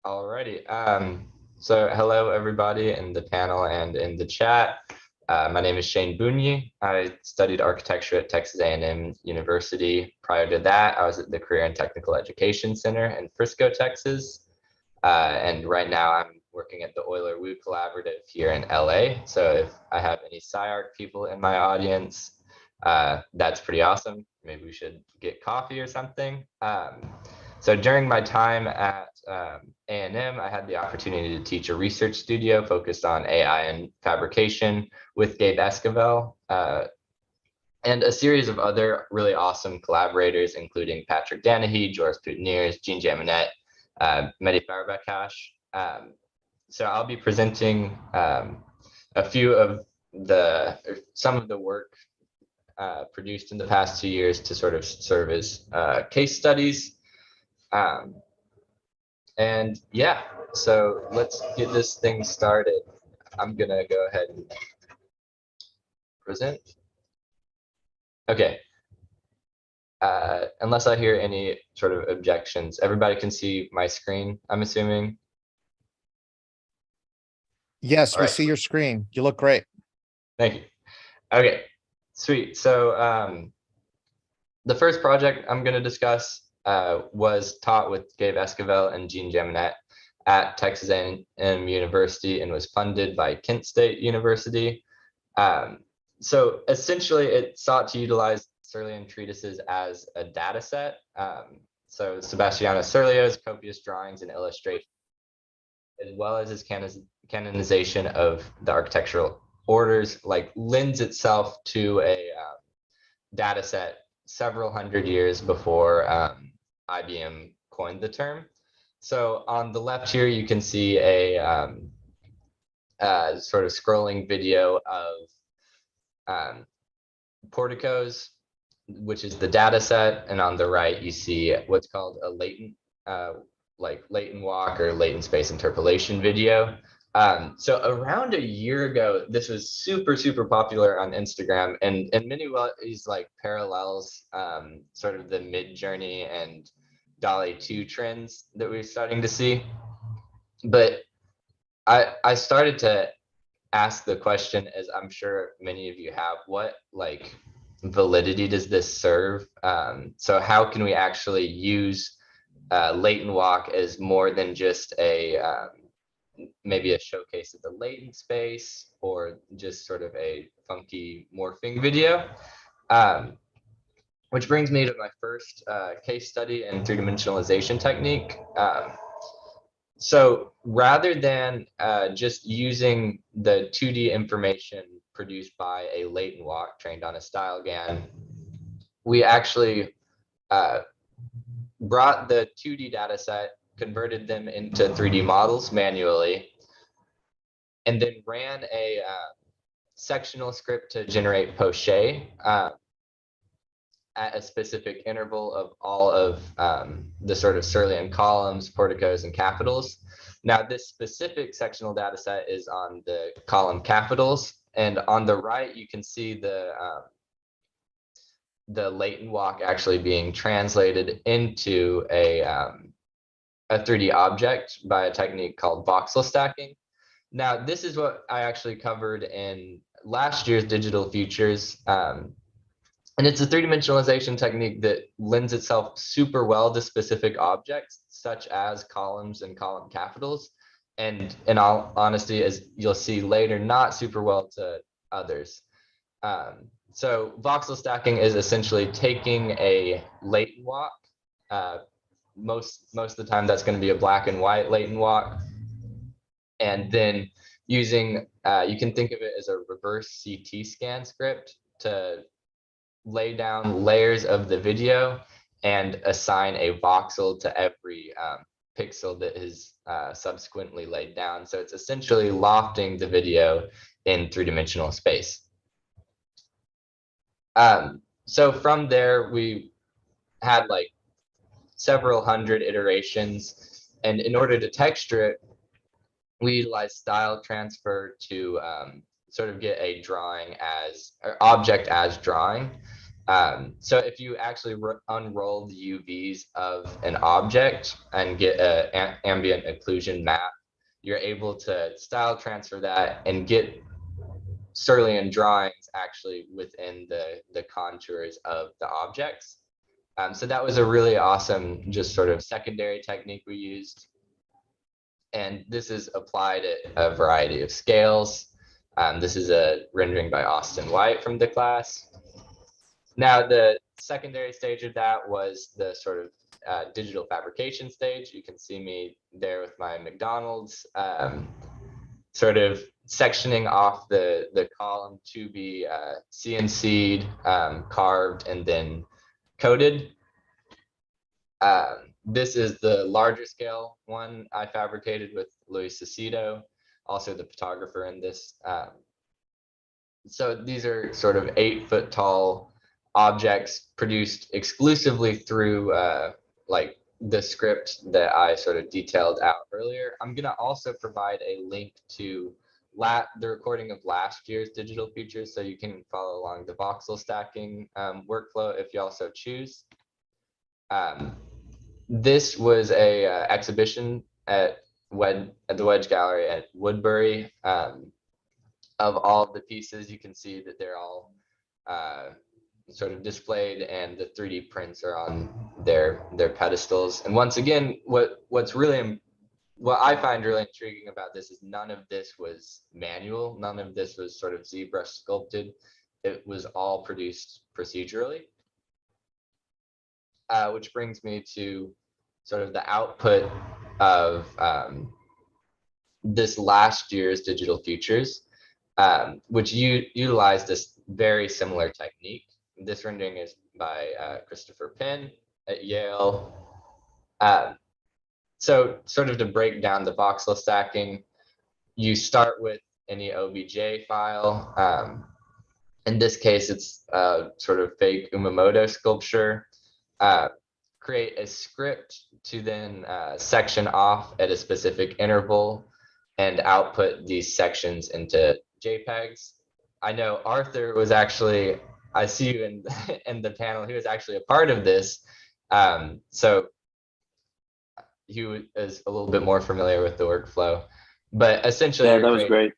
Alrighty. So hello everybody in the panel and in the chat. My name is Shane Boony. I studied architecture at Texas A&M University. Prior to that, I was at the Career and Technical Education Center in Frisco, Texas. And right now I'm working at the Euler Wu Collaborative here in LA. So if I have any SciArc people in my audience, that's pretty awesome. Maybe we should get coffee or something. So during my time at A&M, I had the opportunity to teach a research studio focused on AI and fabrication with Gabe Esquivel and a series of other really awesome collaborators, including Patrick Danahy, Joris Poutineers, Jean Jaminet, Mehdi Farbakash. So I'll be presenting a few of some of the work produced in the past 2 years to sort of serve as case studies. And yeah, so let's get this thing started. I'm gonna go ahead and present. Okay. Unless I hear any sort of objections, everybody can see my screen, I'm assuming. Yes, we see your screen. You look great. Thank you. Okay, sweet. So the first project I'm going to discuss was taught with Gabe Esquivel and Jean Jaminet at Texas A&M University and was funded by Kent State University. So essentially, it sought to utilize Serlian treatises as a data set. So Sebastiano Serlio's copious drawings and illustrations, as well as his canonization of the architectural orders, like lends itself to a data set several hundred years before IBM coined the term. So on the left here, you can see a sort of scrolling video of porticos, which is the data set, and on the right you see what's called a latent walk or latent space interpolation video. So around a year ago, this was super popular on Instagram, and in many ways like parallels sort of the Mid-Journey and DALL-E 2 trends that we're starting to see. But I started to ask the question, as I'm sure many of you have, what like validity does this serve? So how can we actually use latent walk as more than just a maybe a showcase of the latent space or just sort of a funky morphing video? Which brings me to my first case study in three-dimensionalization technique. So rather than just using the 2D information produced by a latent walk trained on a style GAN, we actually brought the 2D data set, converted them into 3D models manually, and then ran a sectional script to generate poche at a specific interval of all of the sort of Serlian columns, porticos, and capitals. Now, this specific sectional data set is on the column capitals, and on the right, you can see the latent walk actually being translated into a 3D object by a technique called voxel stacking. Now, this is what I actually covered in last year's Digital Futures. And it's a three-dimensionalization technique that lends itself super well to specific objects, such as columns and column capitals. And in all honesty, as you'll see later, not super well to others. So voxel stacking is essentially taking a latent walk. Most of the time, that's going to be a black and white latent walk. And then using, you can think of it as a reverse CT scan script to lay down layers of the video and assign a voxel to every pixel that is subsequently laid down. So it's essentially lofting the video in three-dimensional space. So from there, we had like several hundred iterations, and in order to texture it, we utilized style transfer to sort of get a drawing as or object as drawing. So if you actually unroll the UVs of an object and get an ambient occlusion map, you're able to style transfer that and get Cerulean drawings actually within the contours of the objects. So that was a really awesome, just sort of secondary technique we used. And this is applied at a variety of scales. This is a rendering by Austin White from the class. Now, the secondary stage of that was the sort of digital fabrication stage. You can see me there with my McDonald's, sort of sectioning off the column to be CNC'd, carved, and then coated. This is the larger scale one I fabricated with Luis Cicito, also the photographer in this. So these are sort of 8-foot tall objects produced exclusively through like the script that I sort of detailed out earlier. I'm gonna also provide a link to the recording of last year's Digital Futures, so you can follow along the voxel stacking workflow if you also choose. This was a exhibition at the Wedge Gallery at Woodbury. Of all of the pieces, you can see that they're all sort of displayed, and the 3D prints are on their pedestals. And once again, what I find really intriguing about this is none of this was manual. None of this was sort of ZBrush sculpted. It was all produced procedurally. Which brings me to sort of the output of this last year's Digital Futures, which utilized this very similar technique. This rendering is by Christopher Penn at Yale. So sort of to break down the voxel stacking, you start with any OBJ file. In this case, it's sort of fake Umamoto sculpture. Create a script to then section off at a specific interval and output these sections into JPEGs. I know Arthur was actually, I see you in the panel, he was actually a part of this. So he is a little bit more familiar with the workflow, but essentially— Yeah, that was great.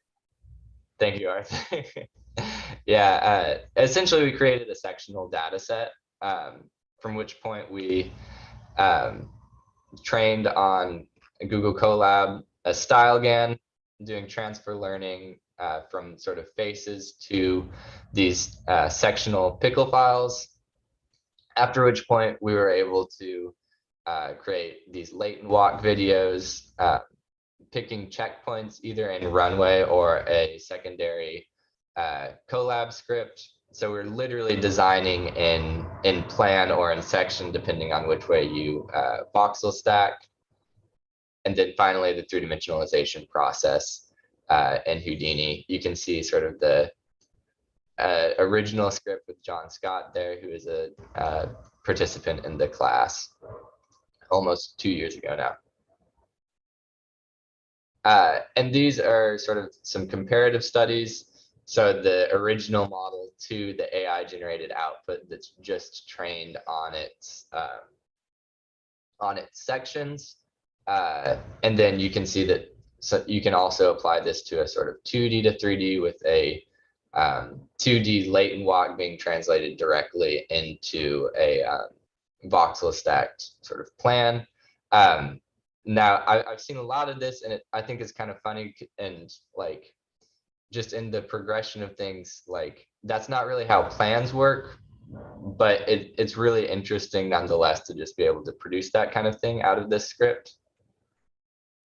Thank you, Arthur. Yeah, essentially we created a sectional data set, from which point we trained on Google Colab, a style GAN, doing transfer learning from sort of faces to these sectional pickle files, after which point we were able to create these latent walk videos, picking checkpoints either in Runway or a secondary Colab script. So we're literally designing in plan or in section, depending on which way you voxel stack. And then finally, the three-dimensionalization process in Houdini. You can see sort of the original script with John Scott there, who is a participant in the class almost 2 years ago now. And these are sort of some comparative studies. So the original model to the AI generated output that's just trained on its sections. And then you can see that, so you can also apply this to a sort of 2D to 3D with a 2D latent walk being translated directly into a voxel stacked sort of plan. Now I've seen a lot of this, and I think it's kind of funny, and like just in the progression of things, like that's not really how plans work, but it's really interesting nonetheless to just be able to produce that kind of thing out of this script.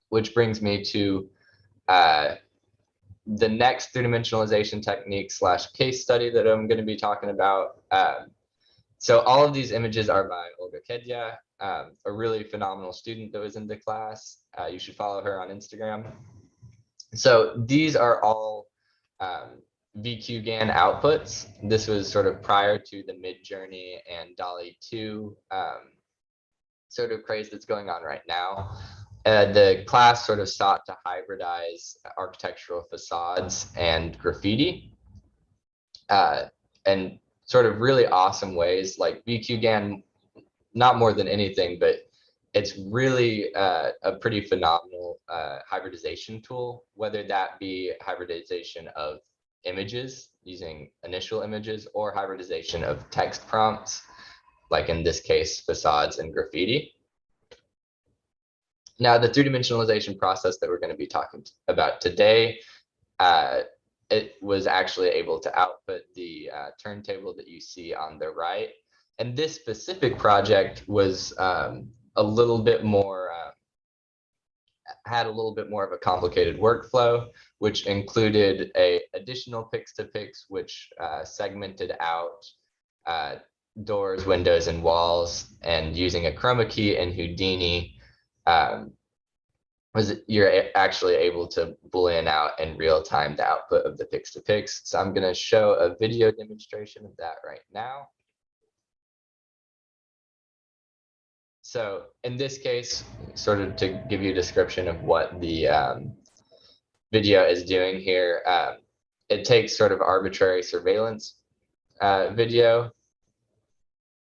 Which brings me to the next three-dimensionalization technique / case study that I'm going to be talking about. So all of these images are by Olga Kedya, a really phenomenal student that was in the class. You should follow her on Instagram. So these are all VQGAN outputs. This was sort of prior to the Midjourney and DALL-E 2 sort of craze that's going on right now. The class sort of sought to hybridize architectural facades and graffiti. And sort of really awesome ways, like VQGAN, not more than anything, but it's really a pretty phenomenal hybridization tool, whether that be hybridization of images using initial images or hybridization of text prompts, like in this case, facades and graffiti. Now, the three-dimensionalization process that we're going to be talking about today, it was actually able to output the turntable that you see on the right. And this specific project was a little bit more, had a little bit more of a complicated workflow, which included a additional pix-to-pix, which segmented out doors, windows, and walls, and using a chroma key and Houdini, you're actually able to Boolean out in real time the output of the pix-to-pix. So I'm going to show a video demonstration of that right now. So in this case, sort of to give you a description of what the video is doing here, it takes sort of arbitrary surveillance video.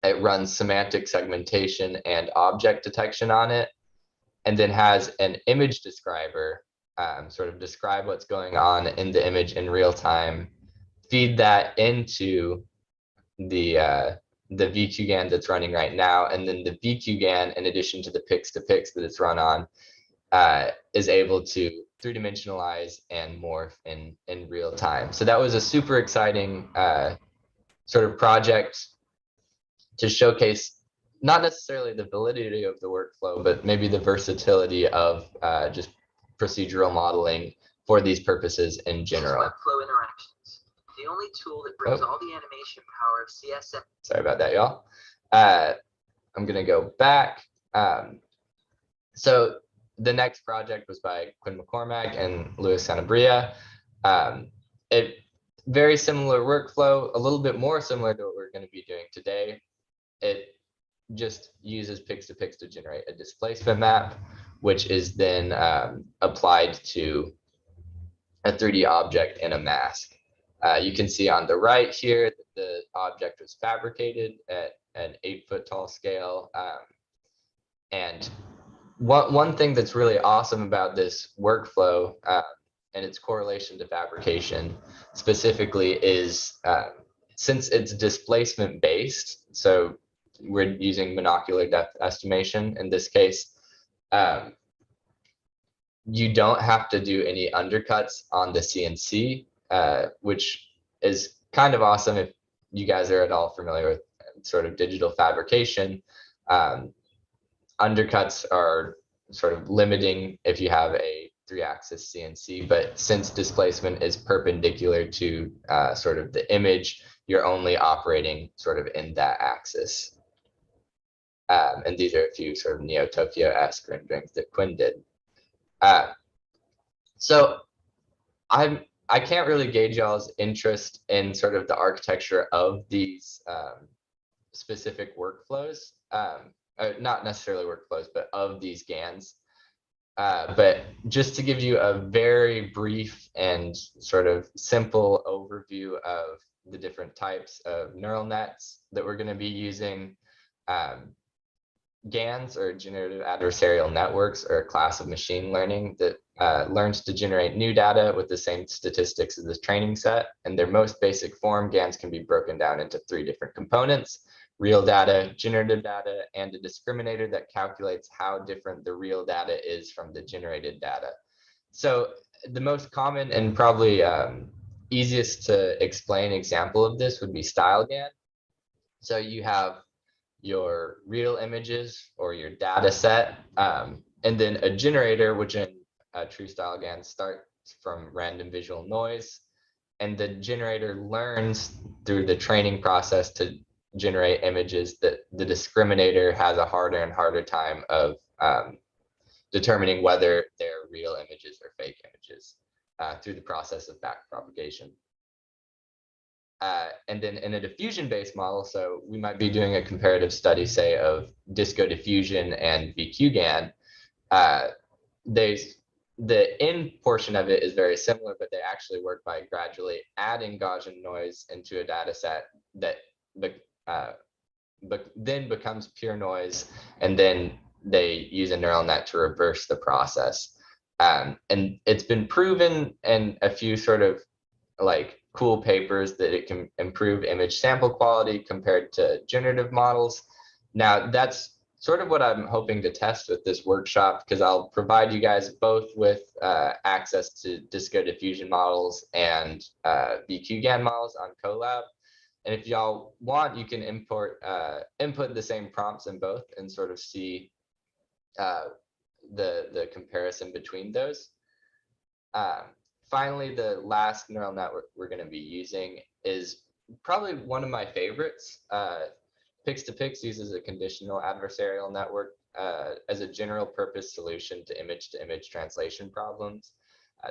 It runs semantic segmentation and object detection on it, and then has an image describer sort of describe what's going on in the image in real time, feed that into the VQGAN that's running right now, and then the VQGAN, in addition to the pix-to-pix that it's run on, is able to three-dimensionalize and morph in real time. So that was a super exciting sort of project to showcase not necessarily the validity of the workflow, but maybe the versatility of just procedural modeling for these purposes in general. Workflow interactions, the only tool that brings all the animation power of CSS. Sorry about that, y'all. I'm gonna go back. So the next project was by Quinn Mccormack and Sanabria. Very similar workflow, a little bit more similar to what we're going to be doing today. It just uses pix-to-pix to generate a displacement map, which is then applied to a 3D object in a mask. You can see on the right here that the object was fabricated at an 8-foot tall scale. And one thing that's really awesome about this workflow and its correlation to fabrication specifically is since it's displacement based, so we're using monocular depth estimation in this case, you don't have to do any undercuts on the CNC, which is kind of awesome if you guys are at all familiar with sort of digital fabrication. Undercuts are sort of limiting if you have a 3-axis CNC, but since displacement is perpendicular to sort of the image, you're only operating sort of in that axis. And these are a few sort of Neo-Tokyo-esque renderings that Quinn did. So I can't really gauge y'all's interest in sort of the architecture of these specific workflows, not necessarily workflows, but of these GANs. But just to give you a very brief and sort of simple overview of the different types of neural nets that we're going to be using, GANs, or generative adversarial networks, are a class of machine learning that learns to generate new data with the same statistics as the training set. In their most basic form, GANs can be broken down into 3 different components: real data, generative data, and a discriminator that calculates how different the real data is from the generated data. So the most common and probably easiest to explain example of this would be style GAN. So you have your real images or your data set, and then a generator, which in true style GAN starts from random visual noise, and the generator learns through the training process to generate images that the discriminator has a harder and harder time of determining whether they're real images or fake images through the process of backpropagation. And then in a diffusion-based model, so we might be doing a comparative study, say, of disco diffusion and VQGAN, the in portion of it is very similar, but they actually work by gradually adding Gaussian noise into a data set that but then becomes pure noise, and then they use a neural net to reverse the process. And it's been proven in a few sort of like cool papers that it can improve image sample quality compared to generative models. Now that's sort of what I'm hoping to test with this workshop, because I'll provide you guys both with access to Disco diffusion models and VQGAN models on Colab. And if y'all want, you can input the same prompts in both and sort of see the comparison between those. Finally, the last neural network we're going to be using is probably one of my favorites. Pix2Pix uses a conditional adversarial network as a general purpose solution to image translation problems.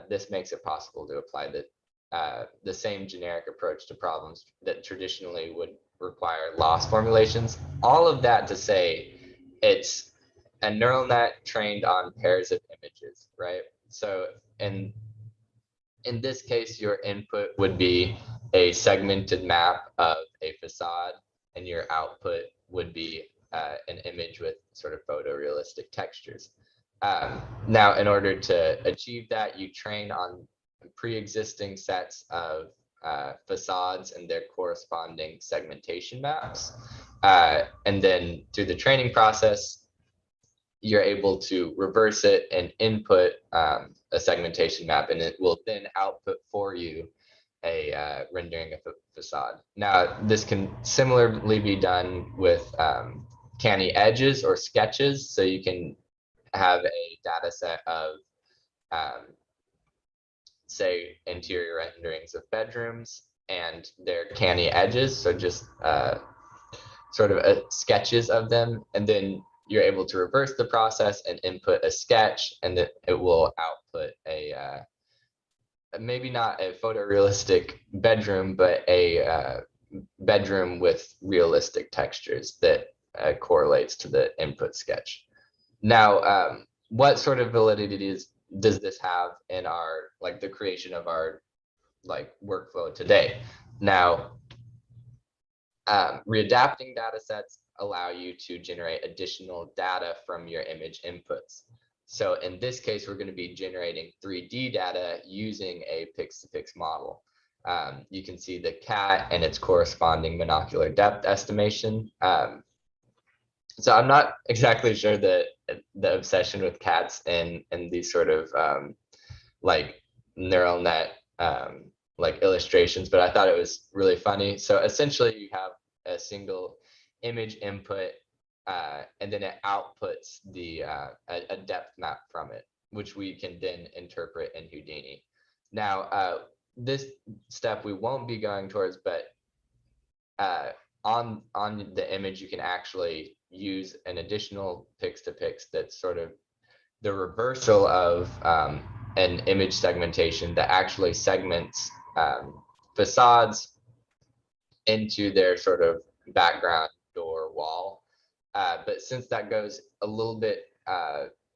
This makes it possible to apply the same generic approach to problems that traditionally would require loss formulations. All of that to say, it's a neural net trained on pairs of images, right? So in this case, your input would be a segmented map of a facade, and your output would be an image with sort of photorealistic textures. Now, in order to achieve that, you train on pre-existing sets of facades and their corresponding segmentation maps. And then through the training process, you're able to reverse it and input a segmentation map, and it will then output for you a rendering of a facade. Now, this can similarly be done with canny edges or sketches. So you can have a data set of, say, interior renderings of bedrooms and their canny edges. So just sort of sketches of them. And then you're able to reverse the process and input a sketch, and it will output a maybe not a photorealistic bedroom, but a bedroom with realistic textures that correlates to the input sketch. Now, what sort of validity does this have in our, like, the creation of our like workflow today? Now, readapting data sets allow you to generate additional data from your image inputs. So in this case, we're going to be generating 3D data using a Pix2Pix model. You can see the cat and its corresponding monocular depth estimation. So I'm not exactly sure the obsession with cats and these sort of like neural net like illustrations, but I thought it was really funny. So essentially, you have a single image input, and then it outputs a depth map from it, which we can then interpret in Houdini. Now, this step we won't be going towards, but on the image, you can actually use an additional Pix2Pix that's sort of the reversal of an image segmentation that actually segments facades into their sort of background door wall. But since that goes a little bit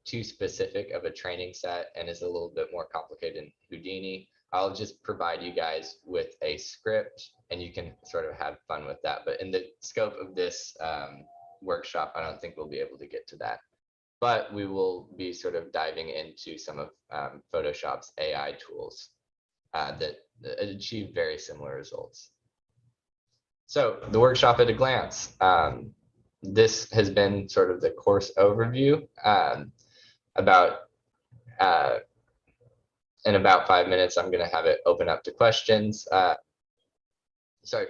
too specific of a training set and is a little bit more complicated in Houdini, I'll just provide you guys with a script and you can sort of have fun with that. But in the scope of this workshop, I don't think we'll be able to get to that. But we will be sort of diving into some of Photoshop's AI tools that achieve very similar results. So the workshop at a glance. This has been sort of the course overview. In about 5 minutes, I'm going to have it open up to questions.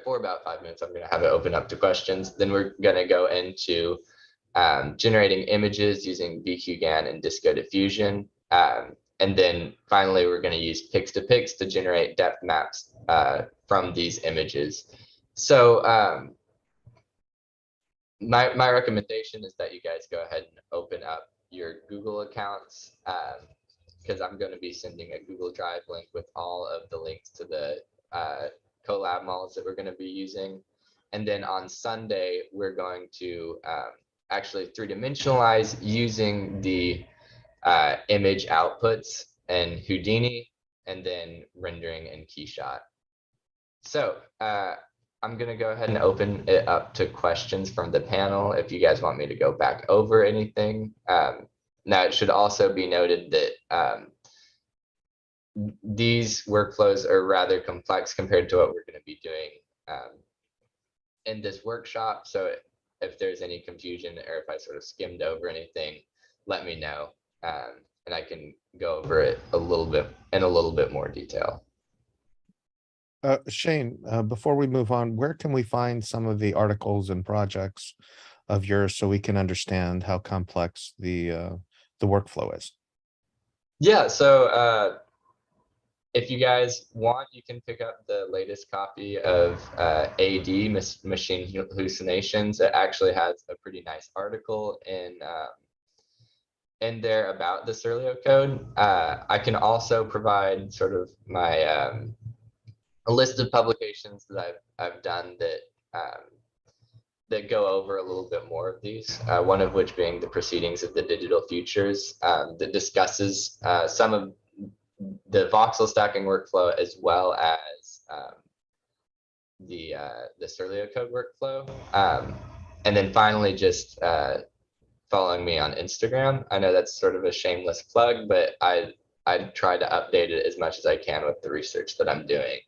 For about 5 minutes, I'm going to have it open up to questions. Then we're going to go into generating images using VQGAN and Disco diffusion. And then finally, we're going to use Pix2Pix to generate depth maps from these images. So my recommendation is that you guys go ahead and open up your Google accounts, because I'm going to be sending a Google Drive link with all of the links to the collab models that we're going to be using. And then on Sunday, we're going to actually three-dimensionalize using the image outputs and Houdini, and then rendering in Keyshot. So I'm going to go ahead and open it up to questions from the panel if you guys want me to go back over anything. Now, it should also be noted that these workflows are rather complex compared to what we're going to be doing in this workshop. So if there's any confusion or if I sort of skimmed over anything, let me know, and I can go over it a little bit more detail. Shane, before we move on, where can we find some of the articles and projects of yours so we can understand how complex the workflow is? Yeah, so if you guys want, you can pick up the latest copy of AD, Machine Hallucinations. It actually has a pretty nice article in there about the Serlio code. I can also provide sort of my a list of publications that I've done that go over a little bit more of these. One of which being the Proceedings of the Digital Futures, that discusses some of the voxel stacking workflow as well as the Serlio code workflow. And then finally, just following me on Instagram. I know that's sort of a shameless plug, but I try to update it as much as I can with the research that I'm doing.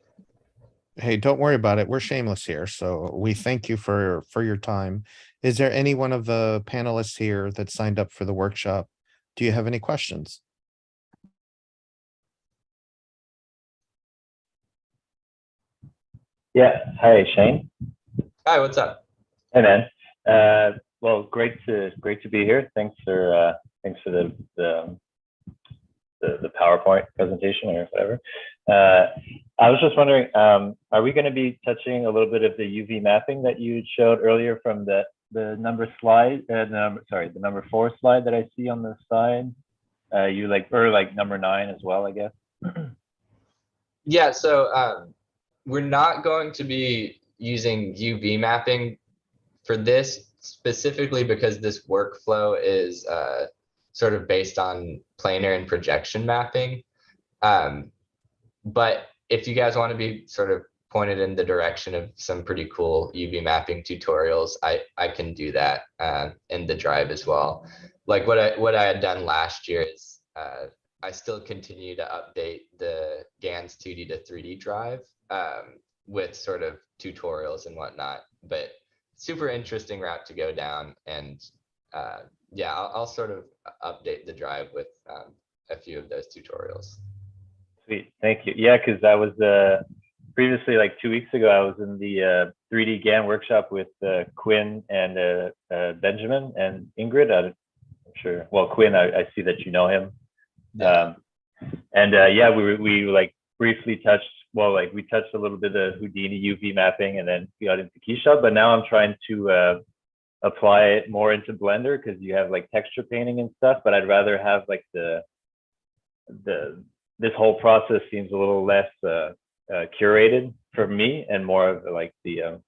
Hey, don't worry about it. We're shameless here. So we thank you for your time. Is there any one of the panelists here that signed up for the workshop? Do you have any questions? Yeah. Hi, Shane. Hi, what's up? Hey, man. Well, great to be here. Thanks for the PowerPoint presentation or whatever. I was just wondering, are we going to be touching a little bit of the UV mapping that you showed earlier from the number 4 slide that I see on the side? Or number 9 as well, I guess. Yeah, so we're not going to be using UV mapping for this specifically because this workflow is sort of based on planar and projection mapping. But if you guys want to be sort of pointed in the direction of some pretty cool UV mapping tutorials, I can do that in the drive as well. Like what I had done last year is I still continue to update the GANS 2D to 3D drive with sort of tutorials and whatnot, but super interesting route to go down. And yeah, I'll sort of update the drive with a few of those tutorials. Sweet, thank you. Yeah, because I was previously, like 2 weeks ago, I was in the 3D GAN workshop with Quinn and Benjamin and Ingrid. I'm sure. Well, Quinn, I see that you know him. Yeah. Yeah, we like briefly touched. Well, like we touched a little bit of Houdini UV mapping, and then we got into Keyshot. But now I'm trying to apply it more into Blender because you have like texture painting and stuff. But I'd rather have like this whole process seems a little less curated for me and more of like the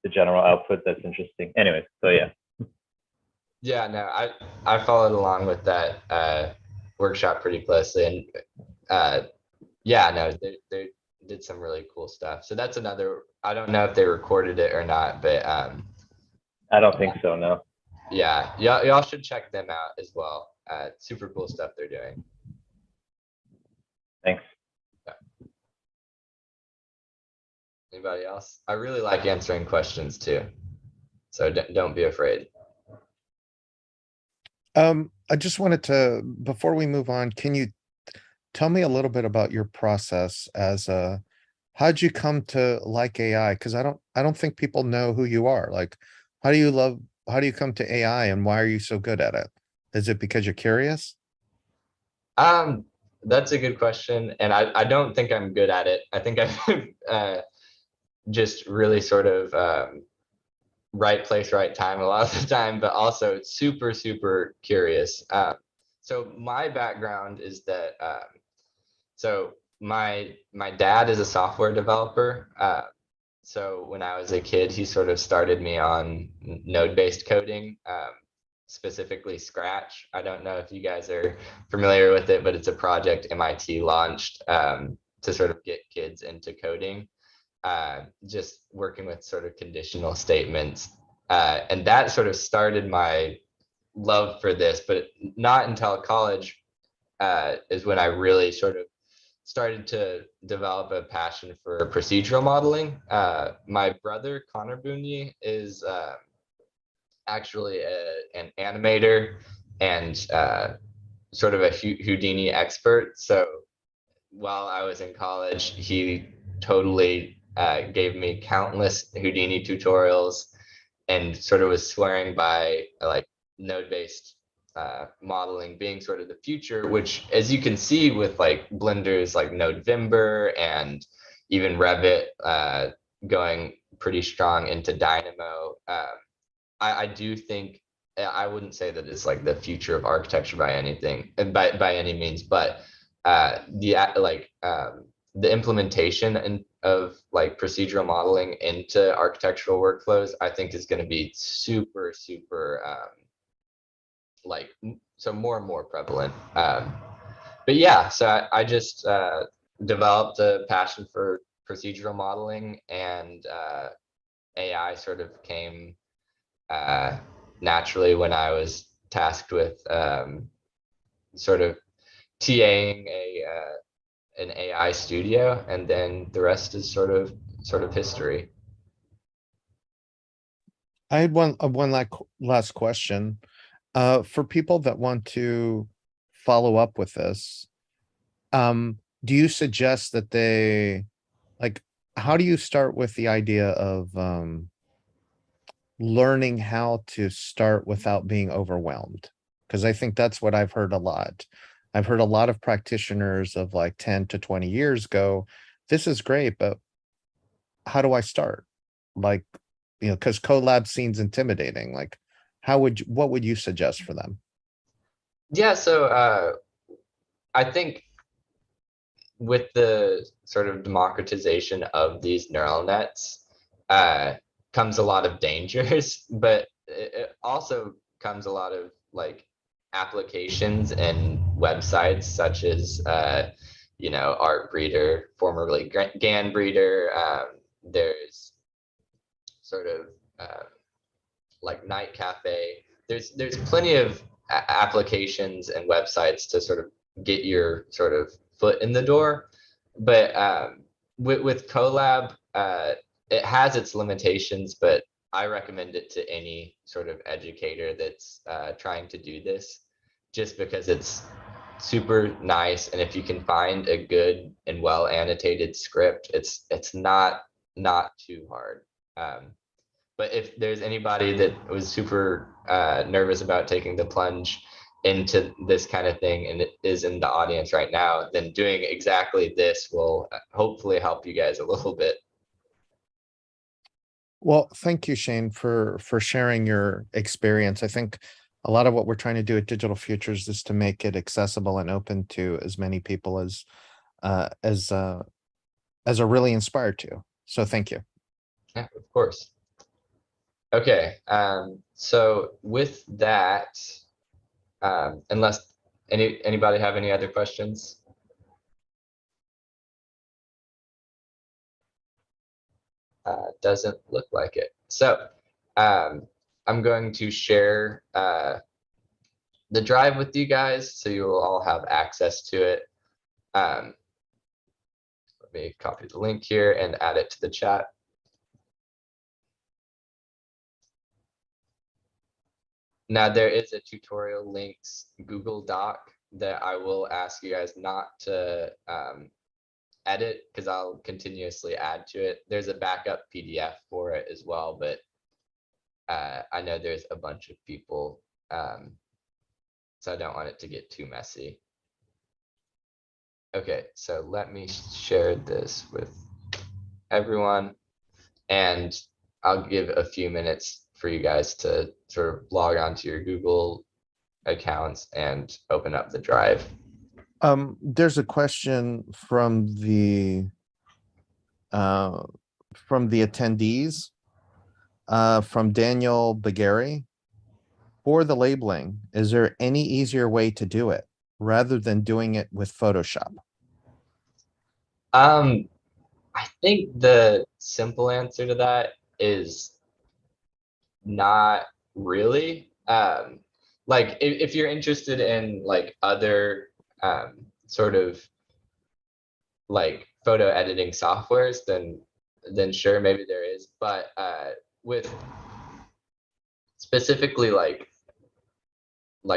general output that's interesting. Anyways, so yeah. Yeah, no, I followed along with that workshop pretty closely, and yeah, no, they did some really cool stuff. So that's another. I don't know if they recorded it or not, but I don't think so. No. Yeah, y'all should check them out as well. Super cool stuff they're doing. Thanks. Yeah. Anybody else? I really like answering questions too, so don't be afraid. I just wanted to, before we move on, can you tell me a little bit about your process as how'd you come to like AI? Because I don't think people know who you are. Like, how do you come to AI and why are you so good at it? Is it because you're curious? That's a good question, and I don't think I'm good at it. I think I've just really sort of right place, right time a lot of the time, but also super, super curious. So my background is that, so my dad is a software developer. So when I was a kid, he sort of started me on node-based coding. specifically Scratch. I don't know if you guys are familiar with it, but it's a project MIT launched to sort of get kids into coding, just working with sort of conditional statements. And that sort of started my love for this, but not until college is when I really sort of started to develop a passion for procedural modeling. My brother, Connor Boony, is actually an animator and sort of a Houdini expert. So while I was in college, he totally gave me countless Houdini tutorials and sort of was swearing by like node-based modeling being sort of the future, which as you can see with like blenders like November and even Revit going pretty strong into Dynamo, I do think, I wouldn't say that it's like the future of architecture by anything, by any means, but the implementation of like procedural modeling into architectural workflows, I think is going to be super so more and more prevalent. But yeah, so I just developed a passion for procedural modeling, and AI sort of came naturally when I was tasked with sort of TAing an AI studio, and then the rest is sort of history. I had one last question. For people that want to follow up with this, do you suggest that they, like, how do you start with the idea of learning how to start without being overwhelmed? Because I think that's what I've heard a lot. I've heard a lot of practitioners of like 10 to 20 years go, this is great, but how do I start? Like, you know, because colab seems intimidating. Like, what would you suggest for them? Yeah, so I think with the sort of democratization of these neural nets comes a lot of dangers, but it also comes a lot of like applications and websites such as Art Breeder, formerly GAN Breeder. There's sort of like Night Cafe. There's plenty of applications and websites to sort of get your sort of foot in the door, but with Colab, it has its limitations, but I recommend it to any sort of educator that's trying to do this, just because it's super nice, and if you can find a good and well annotated script, it's not too hard. But if there's anybody that was super nervous about taking the plunge into this kind of thing and it is in the audience right now, then doing exactly this will hopefully help you guys a little bit. Well, thank you, Shane, for sharing your experience. I think a lot of what we're trying to do at Digital Futures is to make it accessible and open to as many people as are really inspired to. So thank you. Yeah, of course. Okay, so with that, unless anybody have any other questions? Doesn't look like it. So I'm going to share the drive with you guys, so you will all have access to it. Let me copy the link here and add it to the chat. Now there is a tutorial links Google Doc that I will ask you guys not to edit, because I'll continuously add to it. There's a backup PDF for it as well, but I know there's a bunch of people, so I don't want it to get too messy. Okay, so let me share this with everyone, and I'll give a few minutes for you guys to sort of log on to your Google accounts and open up the drive. There's a question from the attendees, from Daniel Bagari. for the labeling, is there any easier way to do it rather than doing it with Photoshop? I think the simple answer to that is not really. Like if you're interested in like other sort of like photo editing softwares, then sure, maybe there is. But with specifically like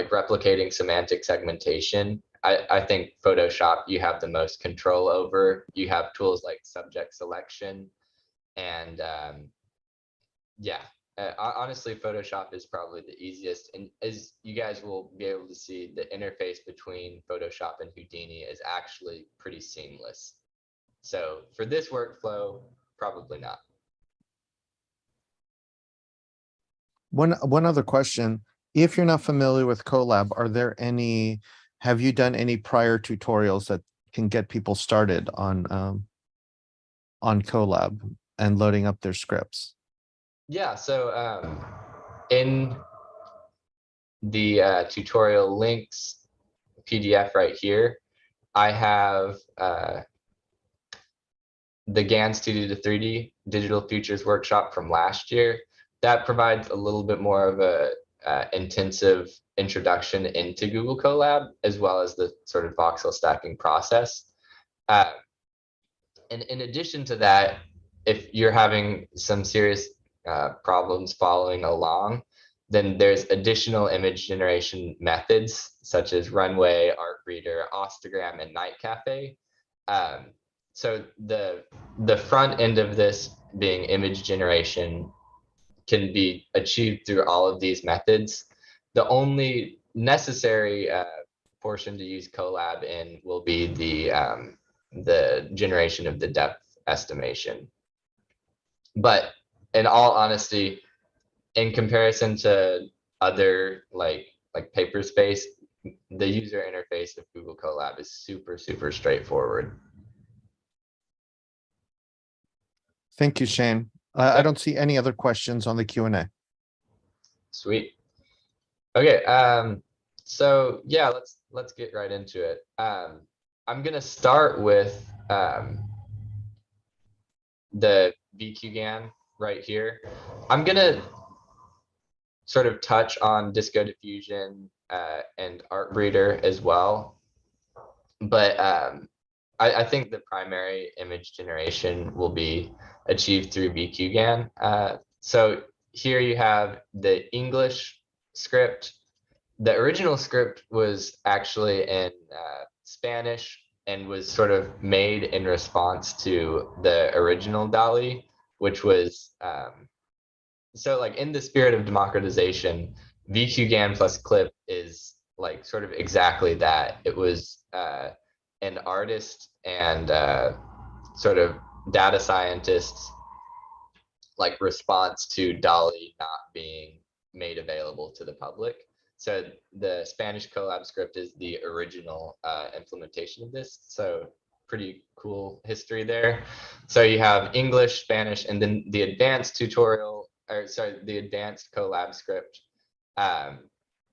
replicating semantic segmentation, I think Photoshop you have the most control over. You have tools like subject selection, and yeah, honestly, Photoshop is probably the easiest. And as you guys will be able to see, the interface between Photoshop and Houdini is actually pretty seamless. So for this workflow, probably not. One other question. If you're not familiar with Colab, have you done any prior tutorials that can get people started on Colab and loading up their scripts? Yeah, so in the tutorial links PDF right here, I have the GANS 2D to 3D Digital Futures workshop from last year. That provides a little bit more of a intensive introduction into Google Colab, as well as the sort of voxel stacking process. And in addition to that, if you're having some serious problems following along, then there's additional image generation methods such as Runway, ArtBreeder, Ostagram, and Night Cafe. So the front end of this being image generation can be achieved through all of these methods. The only necessary portion to use Colab in will be the generation of the depth estimation. But in all honesty, in comparison to other like Paperspace, the user interface of Google Colab is super straightforward. Thank you, Shane. I don't see any other questions on the Q&A. Sweet. Okay, so yeah, let's get right into it. I'm gonna start with the VQGAN right here. I'm gonna sort of touch on Disco Diffusion and ArtBreeder as well, but I think the primary image generation will be achieved through VQGAN. So here you have the English script. The original script was actually in Spanish and was sort of made in response to the original DALL-E, which was, so like in the spirit of democratization, VQGAN plus Clip is like sort of exactly that. It was an artist and sort of data scientists like response to DALL-E not being made available to the public. So the Spanish Colab script is the original implementation of this. So pretty cool history there. So you have English, Spanish, and then the advanced tutorial, or sorry, the advanced Colab script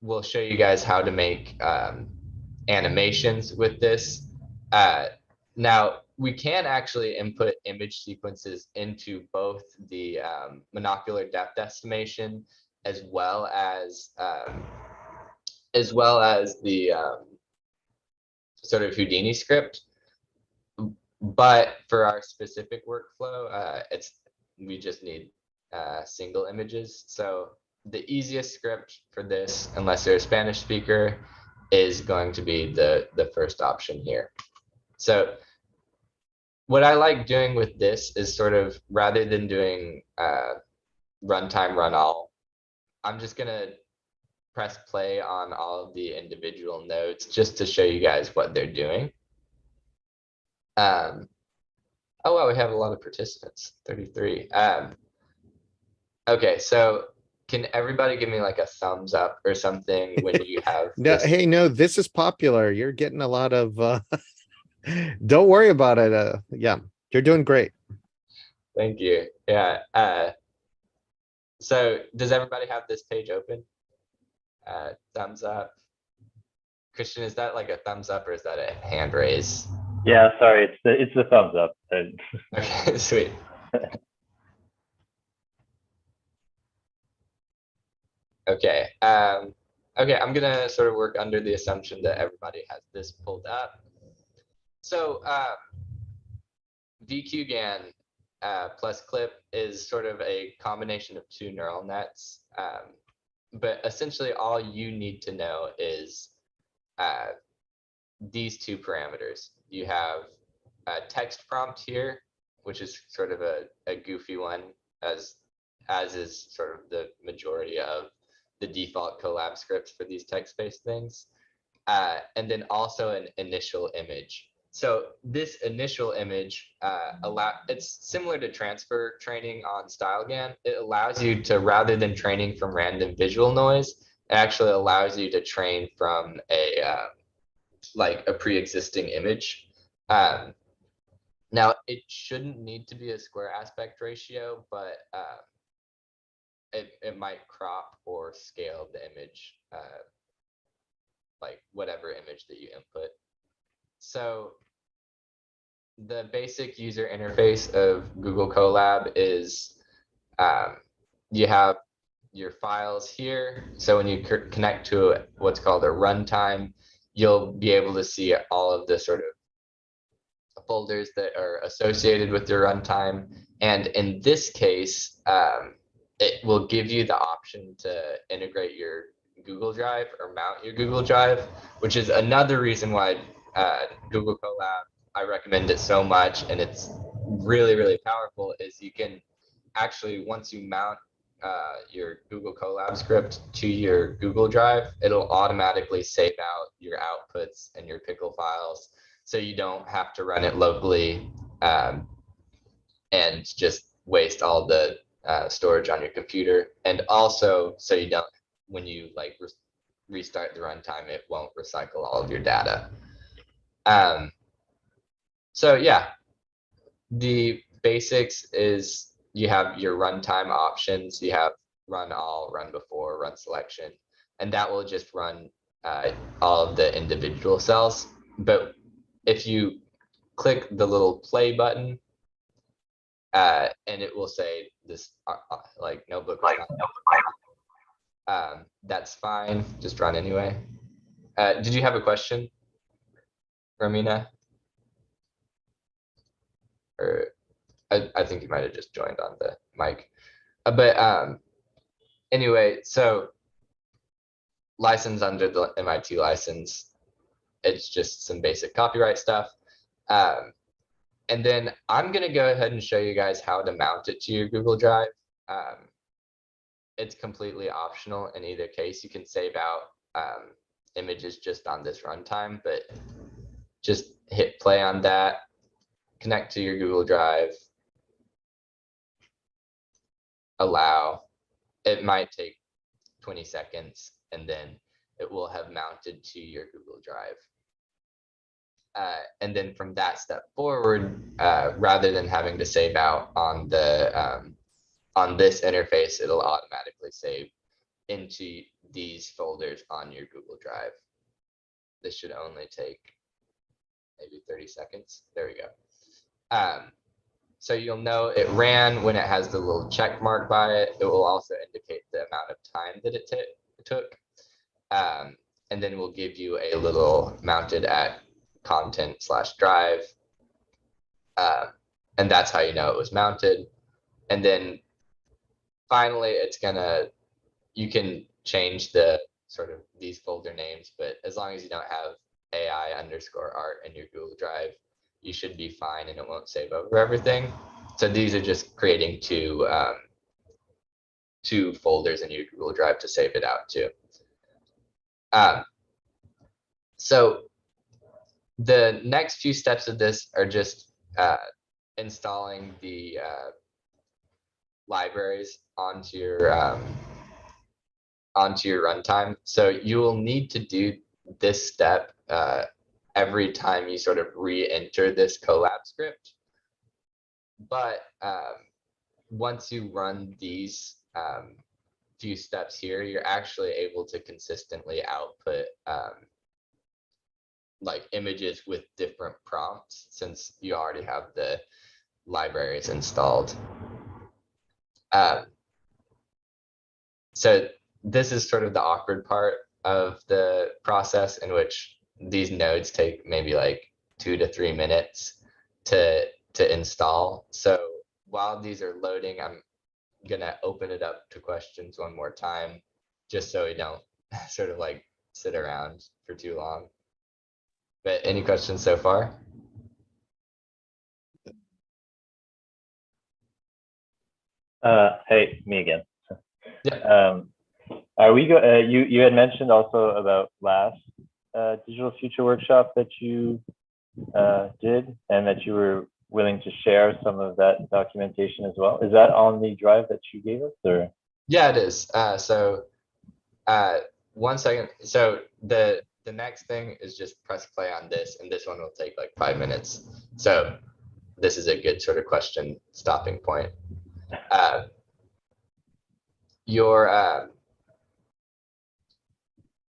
will show you guys how to make animations with this. Now, we can actually input image sequences into both the monocular depth estimation as well as the sort of Houdini script. But for our specific workflow, we just need single images. So the easiest script for this, unless you're a Spanish speaker, is going to be the first option here. So what I like doing with this is sort of, rather than doing runtime run all, I'm just gonna press play on all of the individual nodes just to show you guys what they're doing. Oh wow, we have a lot of participants, 33. Okay, so can everybody give me like a thumbs up or something when you have No, hey, no, this is popular. You're getting a lot of don't worry about it. Yeah, you're doing great. Thank you. Yeah. So does everybody have this page open? Thumbs up. Christian, is that like a thumbs up or is that a hand raise? Yeah, sorry, it's the thumbs up. Okay, sweet. Okay. Okay, I'm gonna sort of work under the assumption that everybody has this pulled up. So VQGAN plus clip is sort of a combination of two neural nets. But essentially all you need to know is these two parameters. You have a text prompt here, which is sort of a goofy one, as is sort of the majority of the default collab scripts for these text-based things. And then also an initial image. So this initial image, it's similar to transfer training on StyleGAN. It allows you to, rather than training from random visual noise, it actually allows you to train from like a pre-existing image. Now, it shouldn't need to be a square aspect ratio, but it might crop or scale the image, like whatever image that you input. So the basic user interface of Google Colab is you have your files here. So when you connect to what's called a runtime, you'll be able to see all of the sort of folders that are associated with your runtime. And in this case, it will give you the option to integrate your Google Drive or mount your Google Drive, which is another reason why Google Colab, I recommend it so much, and it's really, really powerful, is you can actually, once you mount your Google Colab script to your Google Drive, it'll automatically save out your outputs and your pickle files, so you don't have to run it locally and just waste all the storage on your computer. And also, so you don't, when you like restart the runtime, it won't recycle all of your data. So yeah, the basics is you have your runtime options. You have run all, run before, run selection, and that will just run all of the individual cells. But if you click the little play button, and it will say this like notebook, that's fine, just run anyway. Did you have a question, Romina? Or I think you might have just joined on the mic. But anyway, so license under the MIT license, it's just some basic copyright stuff. And then I'm gonna go ahead and show you guys how to mount it to your Google Drive. It's completely optional in either case. You can save out images just on this runtime, but just hit play on that, connect to your Google Drive, allow. It might take 20 seconds, and then it will have mounted to your Google Drive. And then from that step forward, rather than having to save out on the on this interface, it'll automatically save into these folders on your Google Drive. This should only take maybe 30 seconds. There we go. So you'll know it ran when it has the little check mark by it. It will also indicate the amount of time that it took. And then we'll give you a little mounted at content/drive. And that's how you know it was mounted. And then finally, it's gonna, you can change the sort of these folder names, but as long as you don't have AI_art in your Google Drive, you should be fine and it won't save over everything. So these are just creating two folders in your Google Drive to save it out to. So the next few steps of this are just installing the libraries onto your runtime. So you will need to do this step every time you sort of re-enter this collab script. But once you run these few steps here, you're actually able to consistently output like images with different prompts, since you already have the libraries installed. So this is sort of the awkward part of the process, in which these nodes take maybe like 2 to 3 minutes to install. So while these are loading, I'm gonna open it up to questions one more time, just so we don't sort of like sit around for too long. But any questions so far? Hey, me again. Yeah. Are we go? You had mentioned also about last Digital Future workshop that you did, and that you were willing to share some of that documentation as well. Is that on the drive that you gave us, or? Yeah, it is. So 1 second. So the next thing is just press play on this, and this one will take like 5 minutes. So this is a good sort of question stopping point.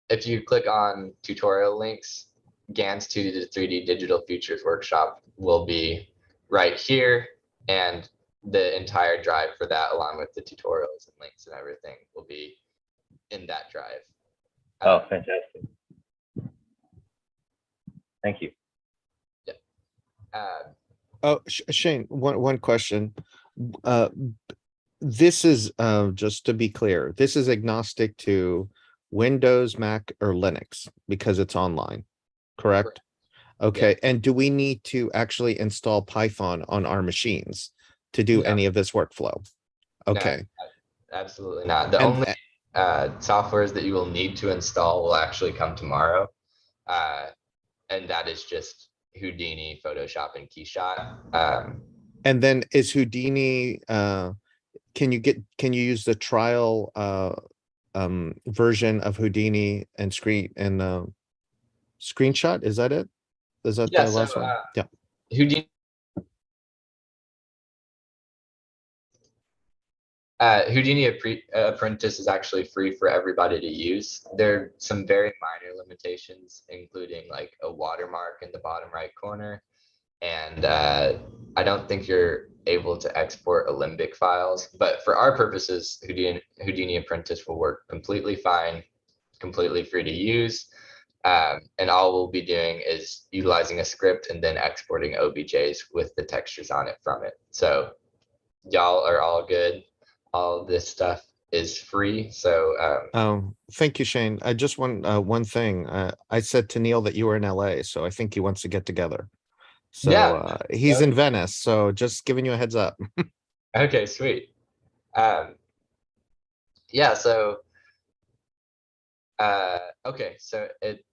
If you click on tutorial links, GANS 2 to 3D Digital Futures Workshop will be right here, and the entire drive for that, along with the tutorials and links and everything, will be in that drive. Oh, fantastic. Thank you. Yeah. Shane, one question. This is just to be clear, this is agnostic to Windows, Mac, or Linux because it's online, correct? Okay, yeah. And do we need to actually install Python on our machines to do any of this workflow? Okay. No, absolutely not. The only softwares that you will need to install will actually come tomorrow. And that is just Houdini, Photoshop, and Keyshot. And then is Houdini, can you use the trial version of Houdini and screenshot? Is that it? Is that the last one? Yeah. Houdini. Houdini Apprentice is actually free for everybody to use. There are some very minor limitations, including like a watermark in the bottom right corner. And I don't think you're able to export Alembic files, but for our purposes, Houdini Apprentice will work completely fine, completely free to use. And all we'll be doing is utilizing a script and then exporting OBJs with the textures on it from it. So y'all are all good. All this stuff is free. So thank you, Shane. I just want one thing. I said to Neil that you were in LA, so I think he wants to get together. So yeah, he's in Venice, so just giving you a heads up. Okay, sweet. Yeah, so okay, so it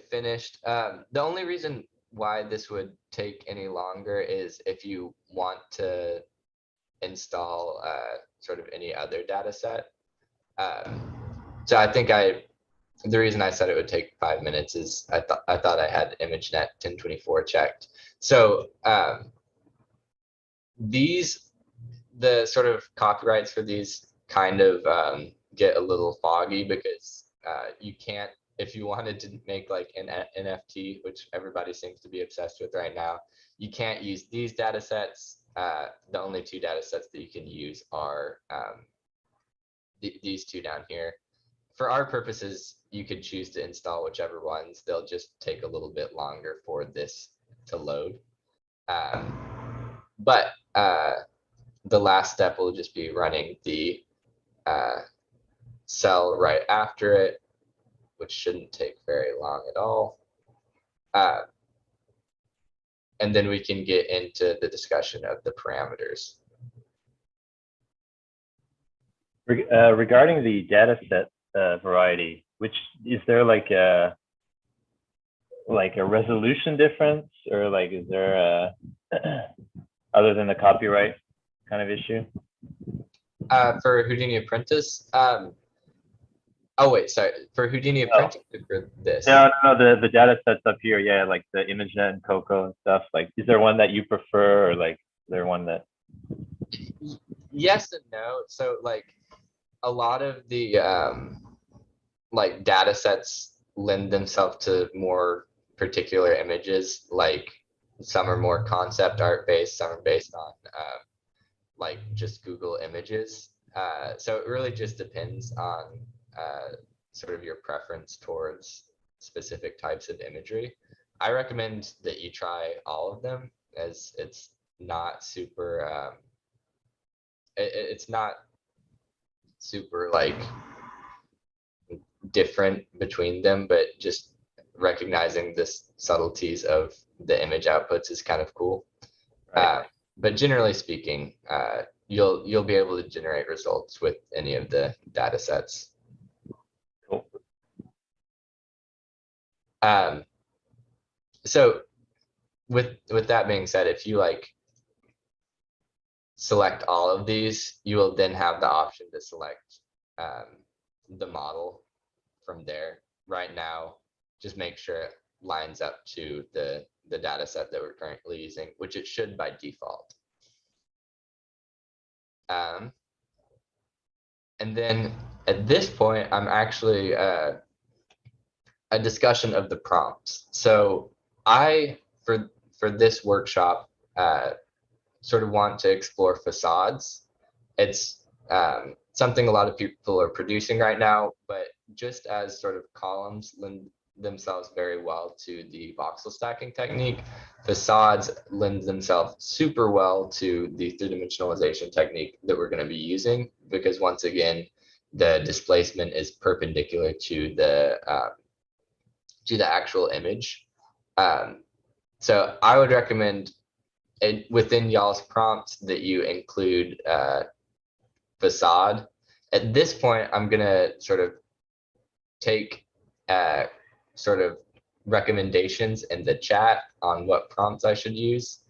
finished. The only reason why this would take any longer is if you want to install sort of any other data set. So I think the reason I said it would take 5 minutes is I thought I had ImageNet 1024 checked. So the sort of copyrights for these kind of get a little foggy, because you can't, if you wanted to make like an NFT, which everybody seems to be obsessed with right now, you can't use these data sets. The only 2 data sets that you can use are these 2 down here. For our purposes, you could choose to install whichever ones. They'll just take a little bit longer for this to load. But the last step will just be running the cell right after it, which shouldn't take very long at all. And then we can get into the discussion of the parameters. Regarding the data set variety, which is there like a resolution difference, or like is there a other than the copyright kind of issue? For Houdini Apprentice, oh wait, sorry. For Houdini Apprentice, for this. No, the data sets up here, yeah, like the ImageNet and Coco and stuff. Like, is there one that you prefer, or like, is there one that? Yes and no. So like, a lot of the like data sets lend themselves to more particular images. Like some are more concept art based, some are based on like just Google images. So it really just depends on sort of your preference towards specific types of imagery. I recommend that you try all of them, as it's not super it's not super like different between them, but just recognizing the subtleties of the image outputs is kind of cool. Right. But generally speaking, you'll be able to generate results with any of the data sets. Cool. So with that being said, if you like select all of these, you will then have the option to select the model from there. Right now, just make sure it lines up to the data set that we're currently using, which it should by default. And then at this point, I'm actually a discussion of the prompts. So I, for this workshop, sort of want to explore facades. It's something a lot of people are producing right now, but just as sort of columns lend themselves very well to the voxel stacking technique, facades lend themselves super well to the three-dimensionalization technique that we're going to be using, because once again, the displacement is perpendicular to the actual image. So I would recommend within y'all's prompts that you include facade. At this point, I'm gonna sort of take sort of recommendations in the chat on what prompts I should use.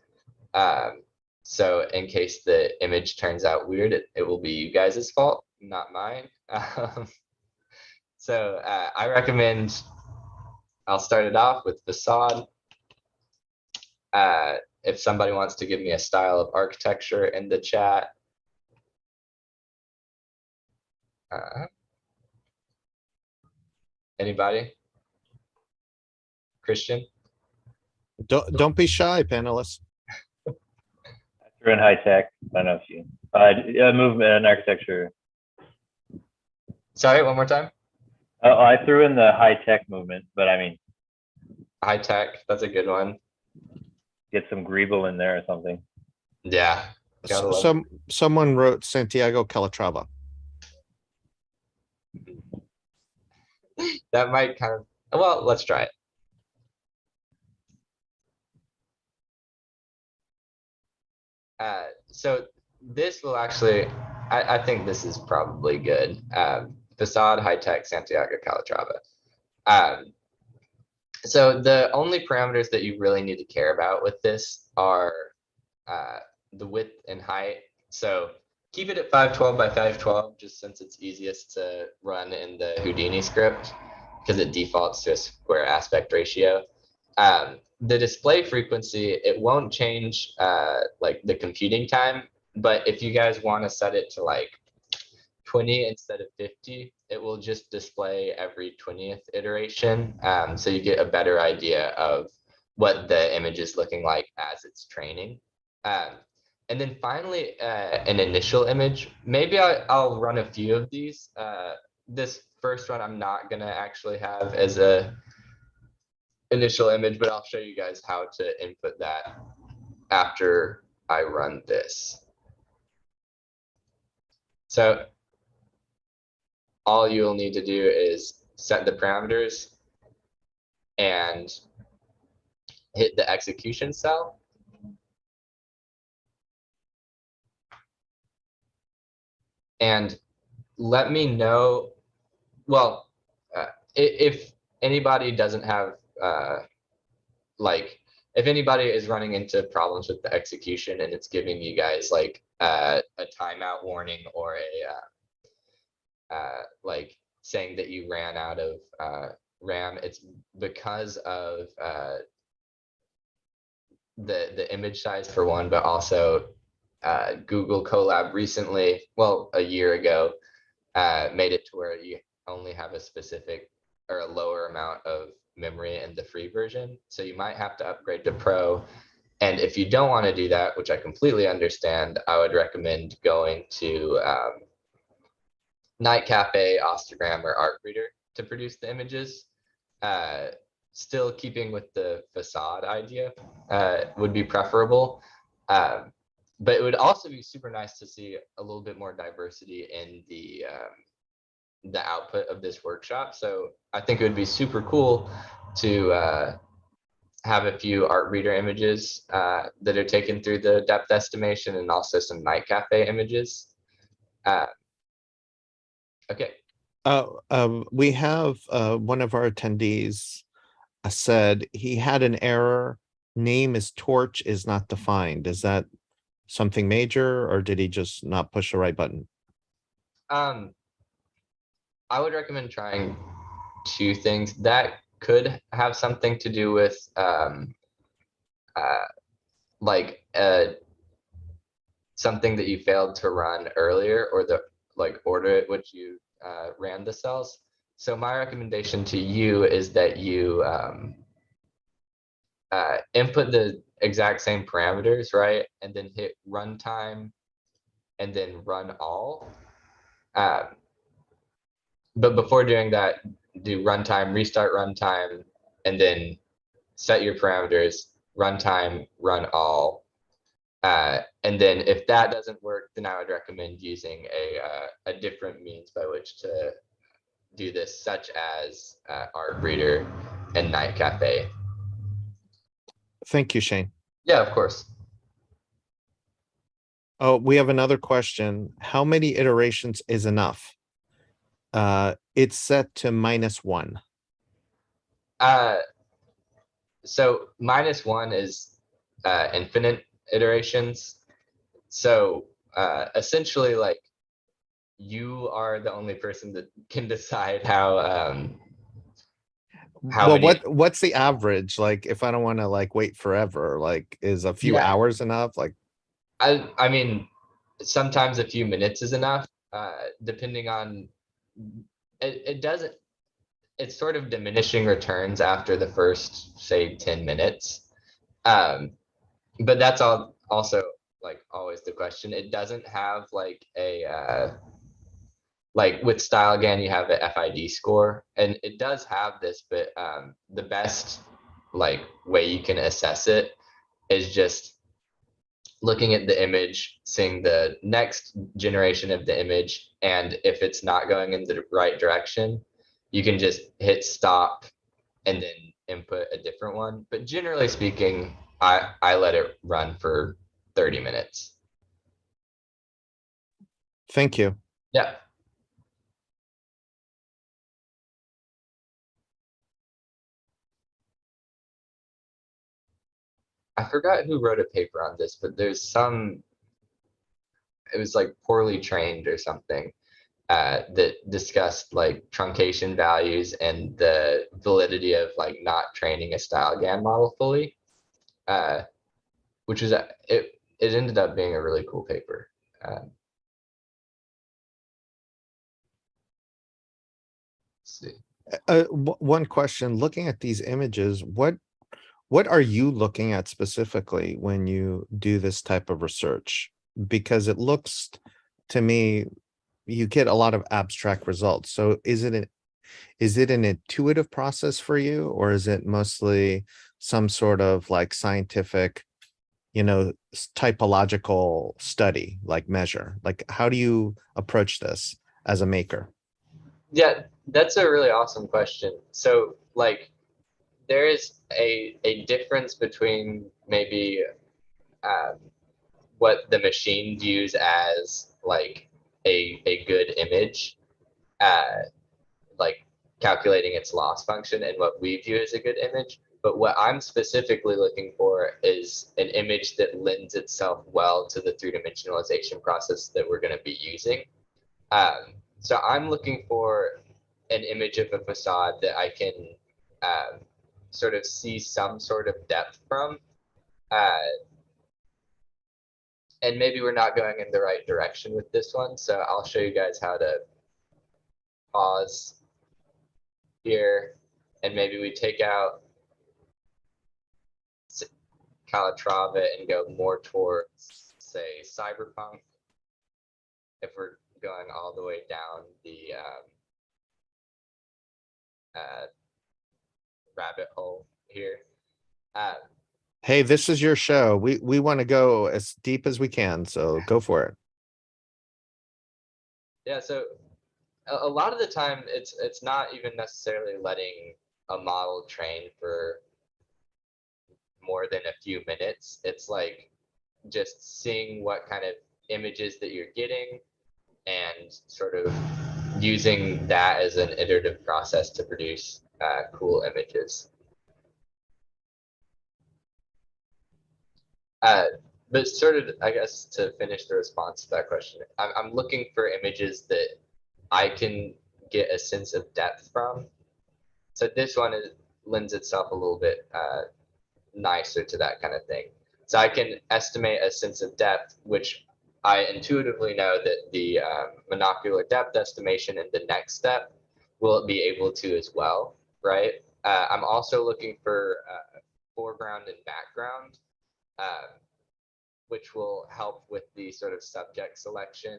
So in case the image turns out weird, it will be you guys' fault, not mine. So I recommend, I'll start it off with facade. If somebody wants to give me a style of architecture in the chat. Anybody? Christian? Don't be shy, panelists. Through in high tech. I don't know if you movement and architecture. Sorry, one more time. Oh, I threw in the high tech movement, but I mean, High tech, that's a good one. get some Greeble in there or something. Yeah. gotta love Someone wrote Santiago Calatrava. that might kind of, well, let's try it. So this will actually, I think this is probably good. Facade, high tech, Santiago Calatrava. So the only parameters that you really need to care about with this are the width and height. So keep it at 512 by 512, just since it's easiest to run in the Houdini script, because it defaults to a square aspect ratio. The display frequency, it won't change like the computing time, but if you guys want to set it to like 20 instead of 50, it will just display every 20th iteration. So you get a better idea of what the image is looking like as it's training. And then finally, an initial image. Maybe I'll run a few of these. This first one I'm not gonna actually have as a initial image, but I'll show you guys how to input that after I run this. So all you'll need to do is set the parameters and hit the execution cell. And let me know, well, if anybody doesn't have, like, if anybody is running into problems with the execution and it's giving you guys like a timeout warning or like saying that you ran out of RAM, it's because of the image size for one, but also Google Colab recently, well, a year ago, made it to where you only have a specific or a lower amount of memory in the free version. So you might have to upgrade to Pro. And if you don't want to do that, which I completely understand, I would recommend going to Night Cafe, Ostagram, or ArtReader to produce the images. Still keeping with the facade idea would be preferable. But it would also be super nice to see a little bit more diversity in the output of this workshop. So I think it would be super cool to have a few ArtReader images that are taken through the depth estimation, and also some Night Cafe images. Okay. We have one of our attendees said he had an error. Name is torch is not defined. Is that something major, or did he just not push the right button? I would recommend trying two things. That could have something to do with like something that you failed to run earlier, or the order at which you ran the cells. So my recommendation to you is that you input the exact same parameters, right? And then hit runtime and then run all. But before doing that, do runtime, restart runtime, and then set your parameters, runtime, run all. And then if that doesn't work, then I would recommend using a different means by which to do this, such as ArtReader and Night Cafe. Thank you, Shane. Yeah, of course. Oh, we have another question. How many iterations is enough? It's set to -1. So -1 is infinite iterations. So essentially, like, you are the only person that can decide how Well, many. what's the average? Like, if I don't want to like wait forever, like, is a few hours enough? Like, I mean, sometimes a few minutes is enough, depending on it doesn't, it's sort of diminishing returns after the first, say, 10 minutes. But that's also like always the question. It doesn't have like a like with StyleGAN, you have the FID score, and it does have this, but the best like way you can assess it is just looking at the image, seeing the next generation of the image, and if it's not going in the right direction, you can just hit stop and then input a different one. But generally speaking, I let it run for 30 minutes. thank you. Yeah. I forgot who wrote a paper on this, but there's some, it was like poorly trained or something, that discussed like truncation values and the validity of like not training a StyleGAN model fully, which is, it ended up being a really cool paper. Let's see. One question, looking at these images, what are you looking at specifically when you do this type of research? Because it looks to me, you get a lot of abstract results. So is it an intuitive process for you, or is it mostly some sort of like scientific, typological study, like measure? Like, how do you approach this as a maker? Yeah, that's a really awesome question. So like, there is a difference between maybe what the machine views as like a good image, like calculating its loss function, and what we view as a good image. But what I'm specifically looking for is an image that lends itself well to the three-dimensionalization process that we're going to be using. So I'm looking for an image of a facade that I can sort of see some sort of depth from. And maybe we're not going in the right direction with this one, so I'll show you guys how to pause here, and maybe we take out Calatrava and go more towards, say, cyberpunk. If we're going all the way down the rabbit hole here. Hey, this is your show. We want to go as deep as we can, so go for it. Yeah, so a lot of the time it's not even necessarily letting a model train for more than a few minutes. It's like just seeing what kind of images that you're getting and sort of using that as an iterative process to produce cool images. But sort of, I guess, to finish the response to that question, I'm looking for images that I can get a sense of depth from. So this one lends itself a little bit nicer to that kind of thing. So I can estimate a sense of depth, which I intuitively know that the monocular depth estimation in the next step will be able to as well, right? I'm also looking for foreground and background, which will help with the sort of subject selection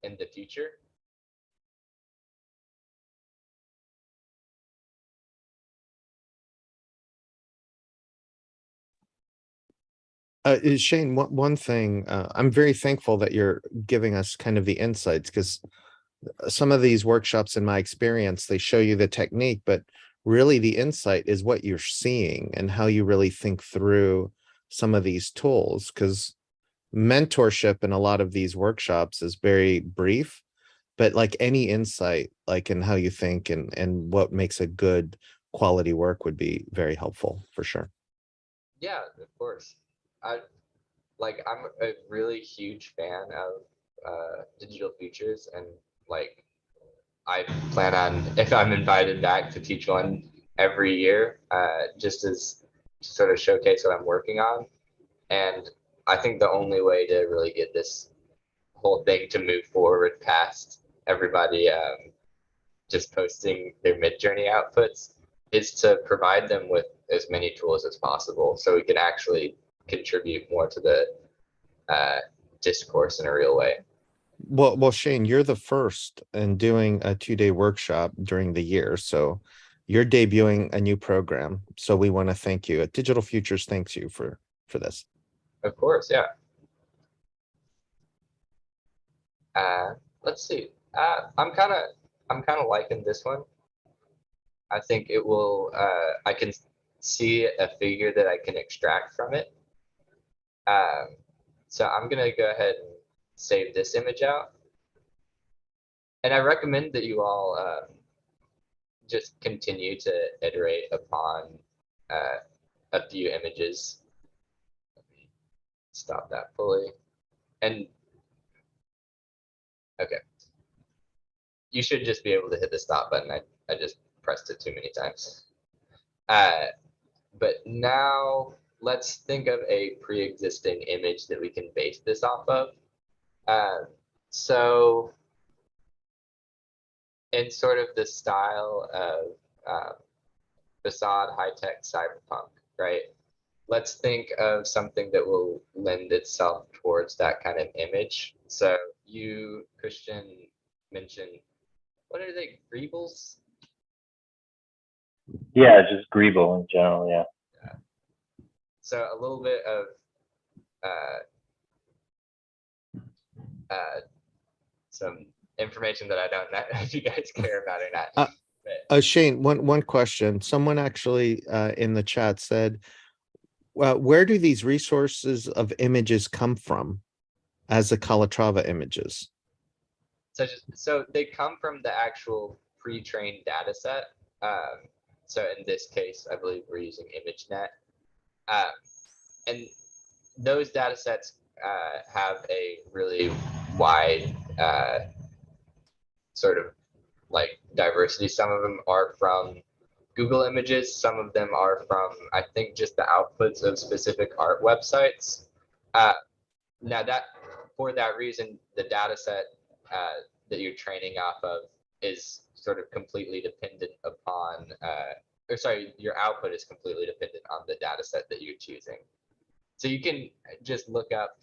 in the future. Shane, one thing, I'm very thankful that you're giving us kind of the insights, because some of these workshops, in my experience, they show you the technique, but really the insight is what you're seeing and how you really think through some of these tools, because mentorship in a lot of these workshops is very brief, but like any insight, like in how you think and what makes a good quality work would be very helpful for sure. Yeah, of course. I'm a really huge fan of Digital Futures, and like I plan on, if I'm invited back, to teach one every year, just as to sort of showcase what I'm working on. And I think the only way to really get this whole thing to move forward past everybody just posting their Midjourney outputs is to provide them with as many tools as possible, so we can actually contribute more to the discourse in a real way. Well, Shane, you're the first in doing a 2-day workshop during the year, so you're debuting a new program. So we want to thank you. Digital Futures thanks you for this. Of course, yeah. Let's see. I'm kind of liking this one. I think it will. I can see a figure that I can extract from it. So I'm gonna go ahead and save this image out. And I recommend that you all just continue to iterate upon a few images. Let me stop that fully. And okay, you should just be able to hit the stop button. I just pressed it too many times. But now let's think of a pre-existing image that we can base this off of. So in sort of the style of facade, high-tech, cyberpunk, right? Let's think of something that will lend itself towards that kind of image. So you, Christian, mentioned, what are they, greebles? Yeah, just Greeble in general, yeah. So a little bit of some information that I don't know if you guys care about or not. Shane, one question. Someone actually in the chat said, well, where do these resources of images come from as the Calatrava images? So they come from the actual pre-trained data set. So in this case, I believe we're using ImageNet. And those data sets have a really wide sort of like diversity. Some of them are from Google Images. Some of them are from, I think, just the outputs of specific art websites. Now that, for that reason, the data set that you're training off of is sort of completely dependent upon, or sorry, your output is completely dependent on the data set that you're choosing. So you can just look up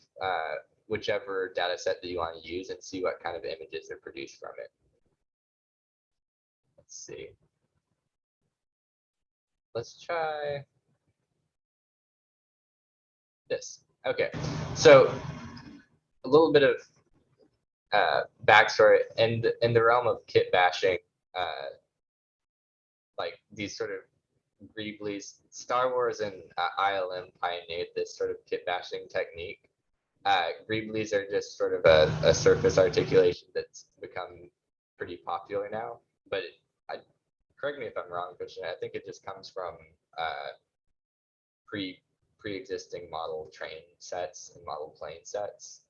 whichever data set that you want to use and see what kind of images are produced from it. Let's see. Let's try this. Okay, so a little bit of backstory in the realm of kit bashing, like these sort of Greeblies. Star Wars and ILM pioneered this sort of kit bashing technique. Greeblies are just sort of a surface articulation that's become pretty popular now. But correct me if I'm wrong, Christian. I think it just comes from pre-existing model train sets and model plane sets.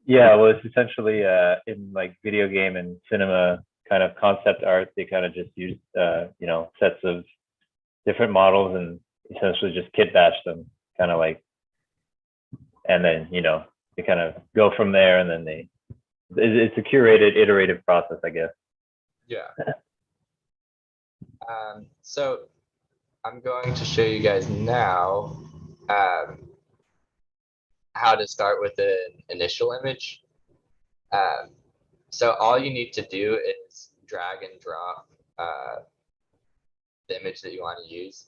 Yeah, well, it's essentially in like video game and cinema kind of concept art, they kind of just use you know, sets of different models and essentially just kit bash them, kind of like, and then, you know, they kind of go from there, and then it's a curated iterative process, I guess. Yeah. So I'm going to show you guys now how to start with an initial image. So all you need to do is drag and drop the image that you want to use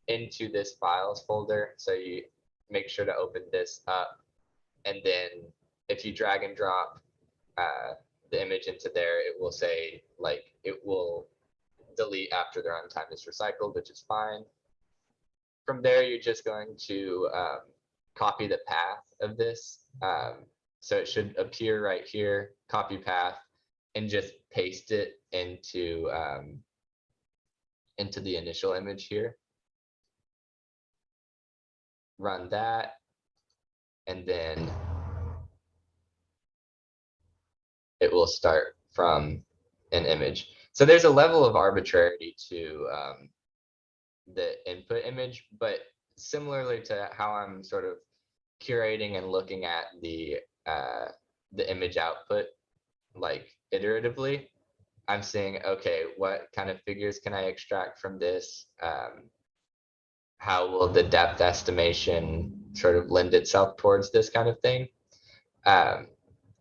into this files folder. So you make sure to open this up, and then if you drag and drop the image into there, it will say, like, it will delete after the runtime is recycled, which is fine. From there, you're just going to copy the path of this. So it should appear right here, copy path, and just paste it into the initial image here. Run that, and then it will start from an image. So there's a level of arbitrarity to the input image, but similarly to how I'm sort of curating and looking at the image output, like iteratively, I'm saying, okay, what kind of figures can I extract from this? How will the depth estimation sort of lend itself towards this kind of thing? And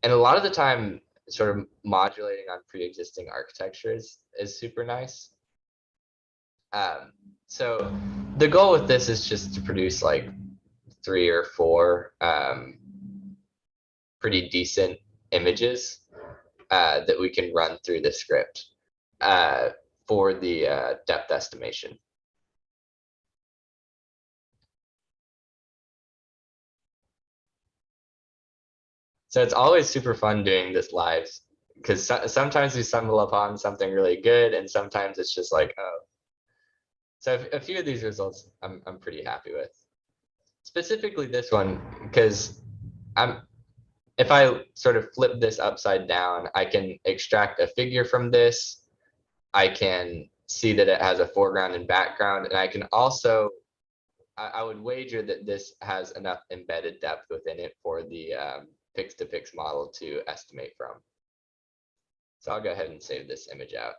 a lot of the time, sort of modulating on pre-existing architectures is super nice. So the goal with this is just to produce like 3 or 4 pretty decent images that we can run through the script for the depth estimation. So it's always super fun doing this live, because sometimes we stumble upon something really good, and sometimes it's just like, oh. So a few of these results I'm pretty happy with. Specifically this one, because if I sort of flip this upside down, I can extract a figure from this. I can see that it has a foreground and background, and I can also, I would wager that this has enough embedded depth within it for the pix-to-pix model to estimate from. So I'll go ahead and save this image out.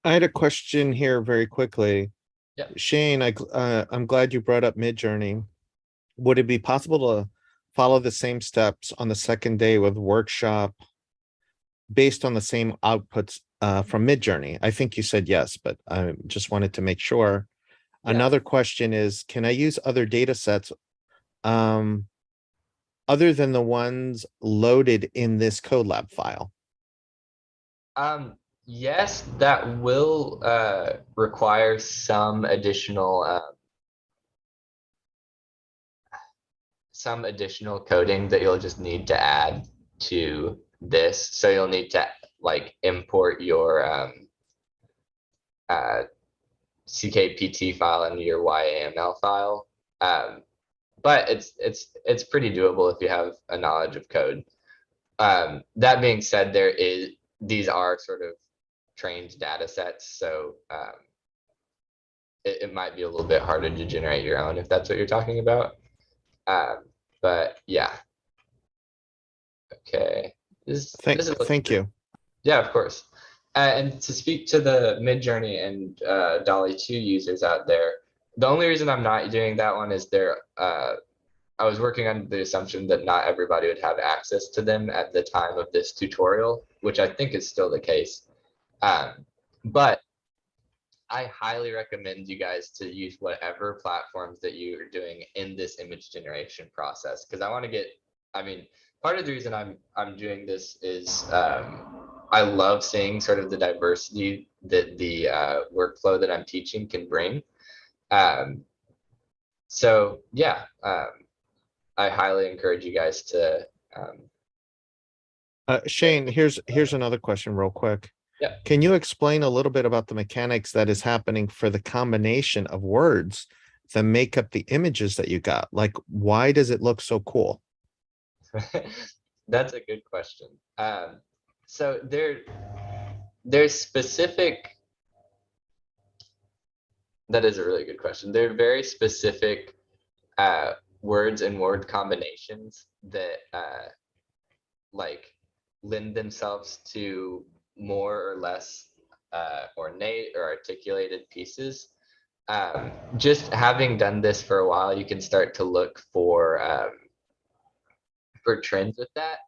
I had a question here very quickly. Yep. Shane, I'm glad you brought up Midjourney. Would it be possible to follow the same steps on the second day with workshop based on the same outputs from Midjourney? I think you said yes, but I just wanted to make sure. Yeah. Another question is, can I use other data sets other than the ones loaded in this colab file? Yes, that will require some additional coding that you'll just need to add to this. So you'll need to like import your CKPT file into your YAML file. But it's pretty doable if you have a knowledge of code. That being said, these are sort of trained data sets. So it might be a little bit harder to generate your own if that's what you're talking about. But yeah. Okay. Thank you. Yeah, of course. And to speak to the Midjourney and DALL-E 2 users out there, the only reason I'm not doing that one is I was working on the assumption that not everybody would have access to them at the time of this tutorial, which I think is still the case. But I highly recommend you guys to use whatever platforms that you are doing in this image generation process, because I want to get, I mean, part of the reason I'm doing this is I love seeing sort of the diversity that the workflow that I'm teaching can bring. So yeah, I highly encourage you guys to. Shane, here's another question real quick. Yeah. Can you explain a little bit about the mechanics that is happening for the combination of words that make up the images that you got? Like, why does it look so cool? That's a good question. So there's specific. That is a really good question. There are very specific words and word combinations that like lend themselves to more or less ornate or articulated pieces. Just having done this for a while, you can start to look for trends with that.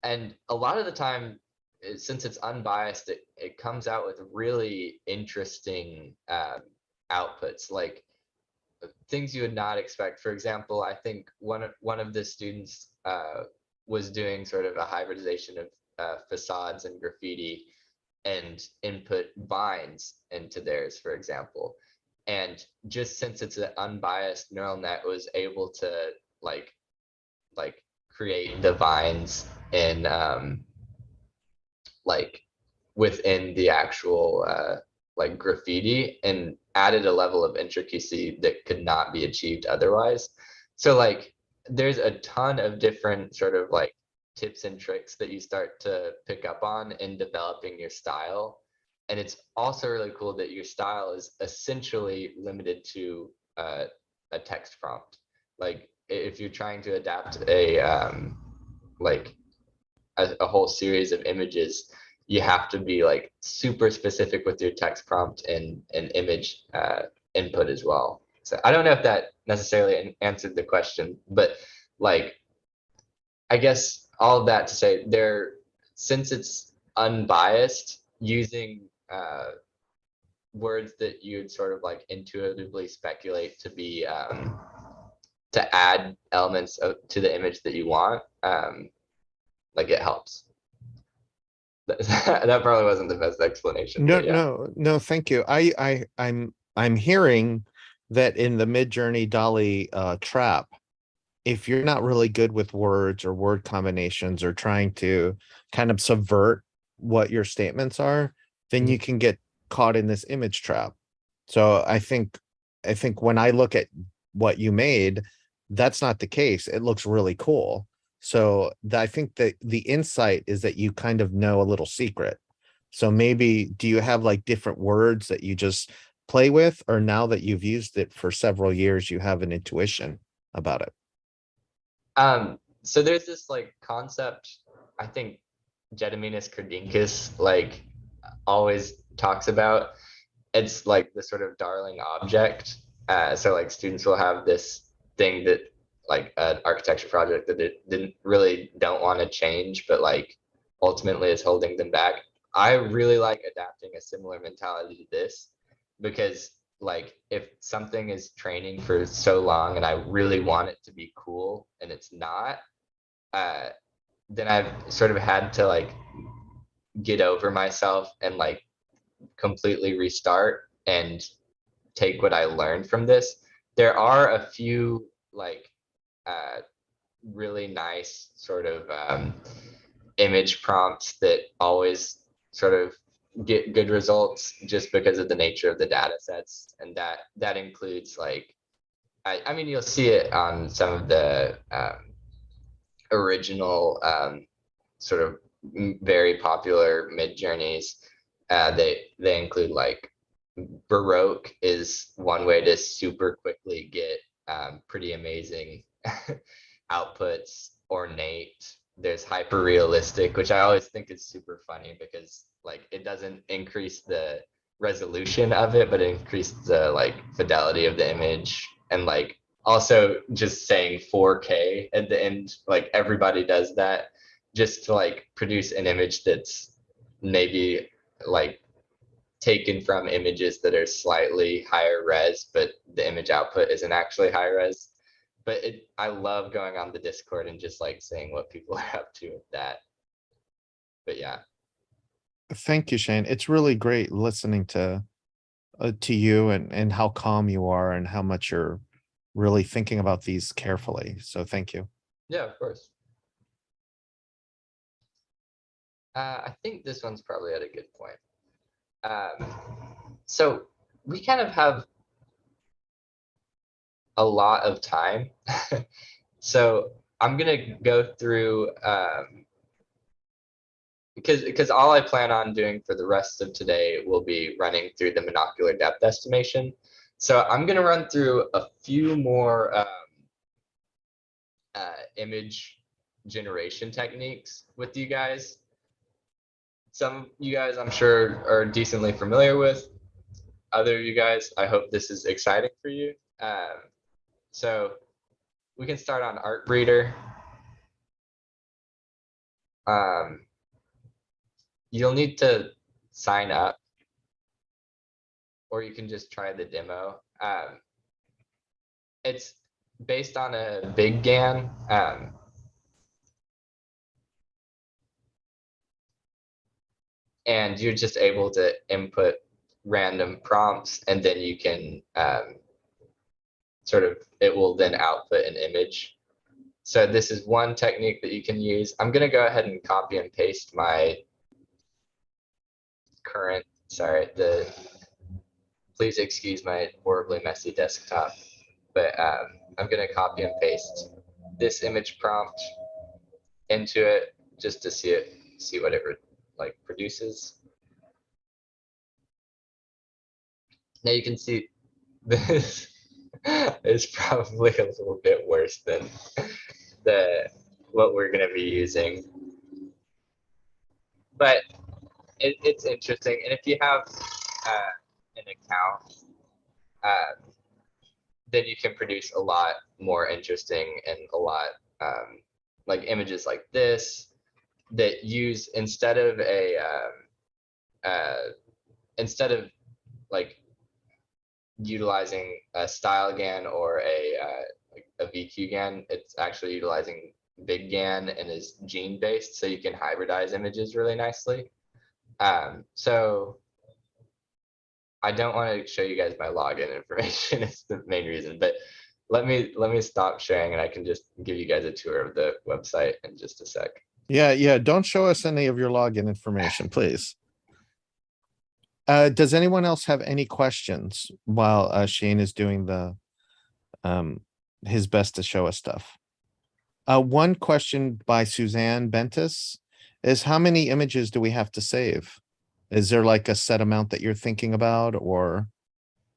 And a lot of the time, since it's unbiased, it comes out with really interesting outputs, like things you would not expect. For example, I think one of the students was doing sort of a hybridization of facades and graffiti and input vines into theirs, for example. And just since it's an unbiased neural net, was able to like create the vines in like within the actual like graffiti, and added a level of intricacy that could not be achieved otherwise. So like there's a ton of different sort of like tips and tricks that you start to pick up on in developing your style. And it's also really cool that your style is essentially limited to a text prompt. Like if you're trying to adapt like a whole series of images, you have to be like super specific with your text prompt and image input as well. So I don't know if that necessarily answered the question, but like, I guess all of that to say since it's unbiased, using words that you'd sort of like intuitively speculate to be to add elements to the image that you want, like it helps. That probably wasn't the best explanation. No, thank you. I'm hearing that in the Midjourney DALL-E trap, if you're not really good with words or word combinations or trying to kind of subvert what your statements are, then you can get caught in this image trap. So I think when I look at what you made, that's not the case. It looks really cool. So I think that the insight is that you kind of know a little secret. So maybe, do you have like different words that you just play with, or now that you've used it for several years, you have an intuition about it? So there's this like concept, I think Gediminas Kardinkas like always talks about. It's like the sort of darling object. So like students will have this thing that like an architecture project that they don't want to change, but like ultimately is holding them back. I really like adapting a similar mentality to this, because like if something is training for so long and I really want it to be cool and it's not, then I've sort of had to like get over myself and like completely restart and take what I learned from this. There are a few like really nice sort of image prompts that always sort of get good results just because of the nature of the data sets, and that includes like I mean you'll see it on some of the original sort of very popular Midjourneys. They include like Baroque is one way to super quickly get pretty amazing outputs. Ornate. There's hyper realistic, which I always think is super funny because like it doesn't increase the resolution of it, but it increases the like fidelity of the image. And like also just saying 4K at the end, like everybody does that just to like produce an image that's maybe like taken from images that are slightly higher res, but the image output isn't actually high res. But I love going on the Discord and just like seeing what people are up to with that. But yeah. Thank you, Shane. It's really great listening to you and how calm you are and how much you're really thinking about these carefully. So thank you. Yeah, of course. I think this one's probably at a good point. So we kind of have a lot of time. So I'm gonna go through because all I plan on doing for the rest of today will be running through the monocular depth estimation. So I'm gonna run through a few more image generation techniques with you guys. Some of you guys I'm sure are decently familiar with. Other of you guys, I hope this is exciting for you. So we can start on Art Breeder. You'll need to sign up, or you can just try the demo. It's based on a big GAN. And you're just able to input random prompts, and then you can it will then output an image. So this is one technique that you can use. I'm gonna go ahead and copy and paste my current, please excuse my horribly messy desktop, but I'm gonna copy and paste this image prompt into it just to see whatever like produces. Now you can see this is probably a little bit worse than what we're going to be using, but it's interesting. And if you have an account, then you can produce a lot more interesting and a lot like images like this that use instead of like utilizing a style GAN or a VQ GAN, it's actually utilizing big GAN and is gene based, so you can hybridize images really nicely. So I don't want to show you guys my login information. It's the main reason, but let me stop sharing and I can just give you guys a tour of the website in just a sec. Yeah. Don't show us any of your login information, please. Does anyone else have any questions while Shane is doing the his best to show us stuff? One question by Suzanne Bentis is, how many images do we have to save? Is there like a set amount that you're thinking about, or,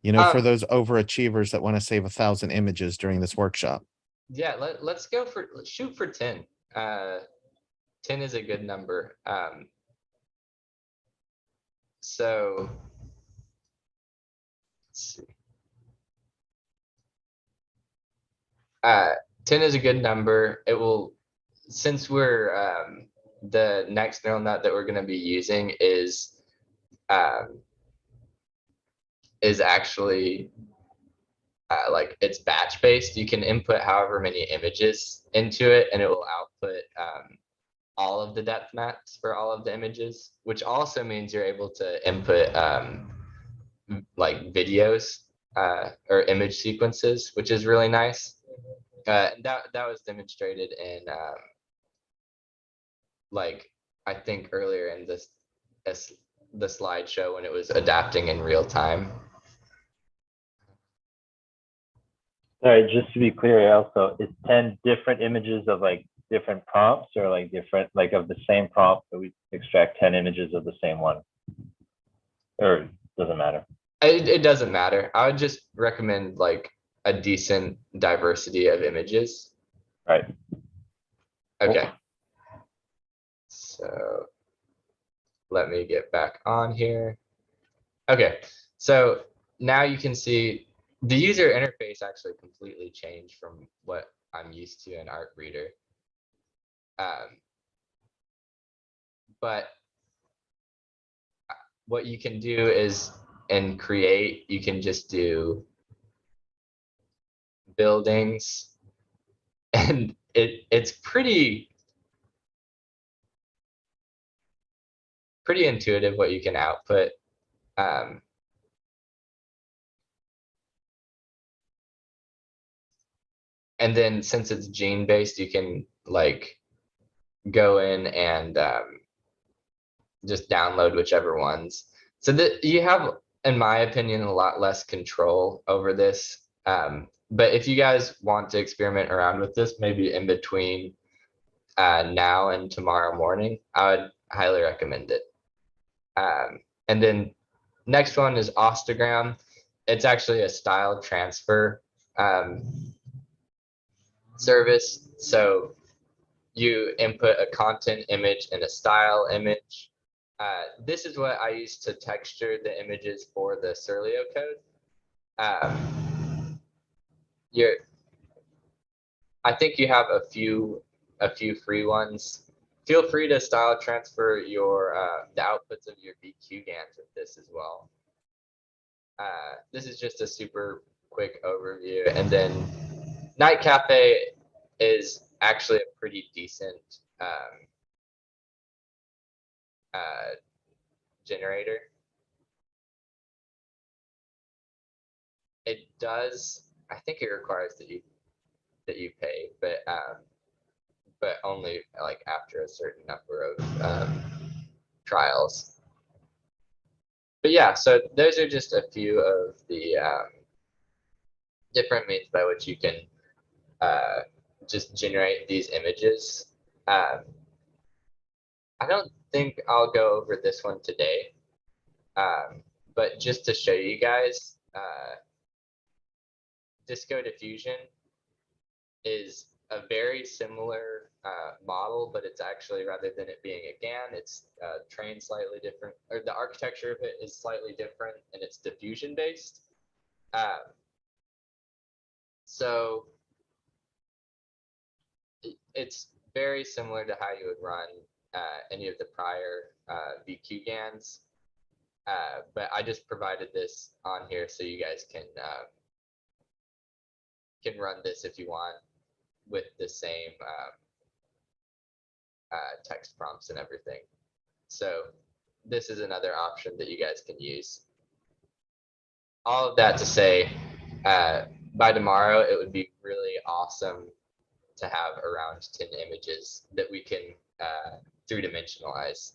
you know, for those overachievers that want to save 1,000 images during this workshop? Yeah, let's shoot for 10. 10 is a good number. So let's see. 10 is a good number. It will, since we're the next neural net that we're going to be using is actually like it's batch based. You can input however many images into it, and it will output all of the depth maps for all of the images, which also means you're able to input like videos or image sequences, which is really nice. That was demonstrated in like I think earlier in the slideshow when it was adapting in real time. Sorry, just to be clear, also, it's 10 different images of like different prompts, or like different, like of the same prompt, but we extract 10 images of the same one? Or doesn't matter? It doesn't matter. I would just recommend like a decent diversity of images. Right. Okay. So let me get back on here. Okay. So now you can see the user interface actually completely changed from what I'm used to in Art Reader. But what you can do is in Create, you can just do buildings, and it's pretty intuitive what you can output. And then since it's gene based, you can like go in and just download whichever ones. So that you have, in my opinion, a lot less control over this. But if you guys want to experiment around with this, maybe in between now and tomorrow morning, I would highly recommend it. And then next one is Ostagram. It's actually a style transfer service. So you input a content image and a style image. This is what I use to texture the images for the Surlio code. I think you have a few free ones. Feel free to style transfer your the outputs of your VQ GANs with this as well. This is just a super quick overview, and then Night Cafe is actually a pretty decent generator. It does, I think it requires that you pay, but only like after a certain number of trials. But yeah, so those are just a few of the different means by which you can just generate these images. I don't think I'll go over this one today, but just to show you guys, Disco Diffusion is a very similar model, but it's actually, rather than it being a GAN, it's trained slightly different, or the architecture of it is slightly different, and it's diffusion based. So it's very similar to how you would run any of the prior VQ GANs, but I just provided this on here so you guys can run this if you want with the same text prompts and everything. So this is another option that you guys can use. All of that to say, by tomorrow, it would be really awesome to have around 10 images that we can three-dimensionalize.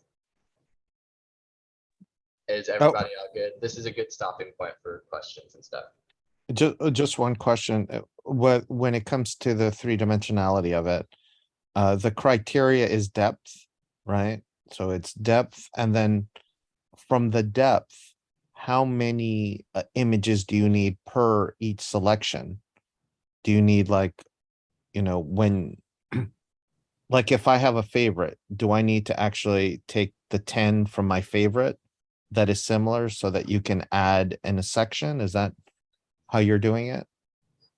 Is everybody all good? This is a good stopping point for questions and stuff. Just one question. When it comes to the three-dimensionality of it, the criteria is depth, right? So it's depth, and then from the depth, how many images do you need per each selection? Do you need like, you know, when, like if I have a favorite, do I need to actually take the 10 from my favorite that is similar so that you can add in a section? Is that how you're doing it?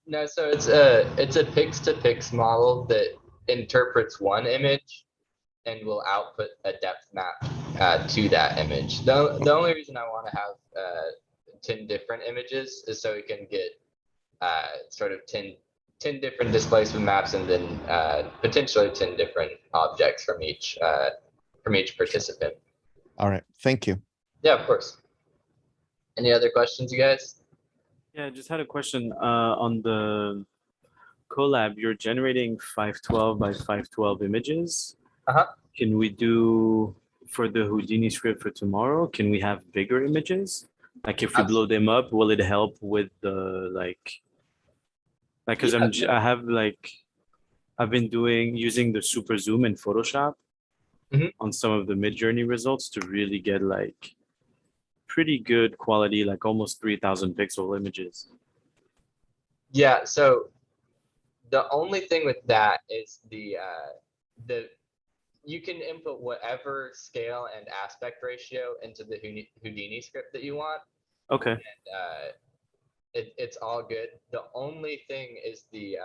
No, so it's a pix-to-pix model that interprets one image and will output a depth map to that image. The only reason I want to have 10 different images is so we can get sort of 10 different displacement maps, and then potentially 10 different objects from each participant. All right, thank you. Yeah, of course. Any other questions, you guys? Yeah, I just had a question on the collab. You're generating 512 by 512 images. Can we do, for the Houdini script for tomorrow, can we have bigger images? Like if we blow them up, will it help with the like because I've been using the super zoom in Photoshop on some of the mid journey results to really get like pretty good quality, like almost 3,000 pixel images. Yeah, so the only thing with that is the you can input whatever scale and aspect ratio into the Houdini script that you want. Okay. And it's all good. The only thing is the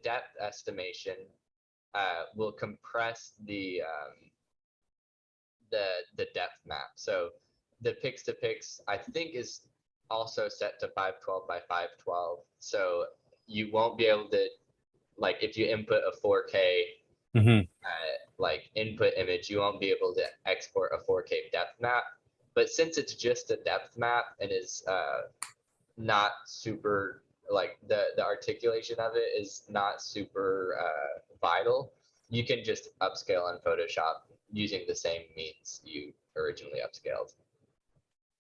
depth estimation will compress the depth map. So the pix to pix, I think, is also set to 512 by 512. So you won't be able to, like, if you input a 4K like input image, you won't be able to export a 4K depth map. But since it's just a depth map and is not super, like the articulation of it is not super vital, you can just upscale in Photoshop using the same means you originally upscaled.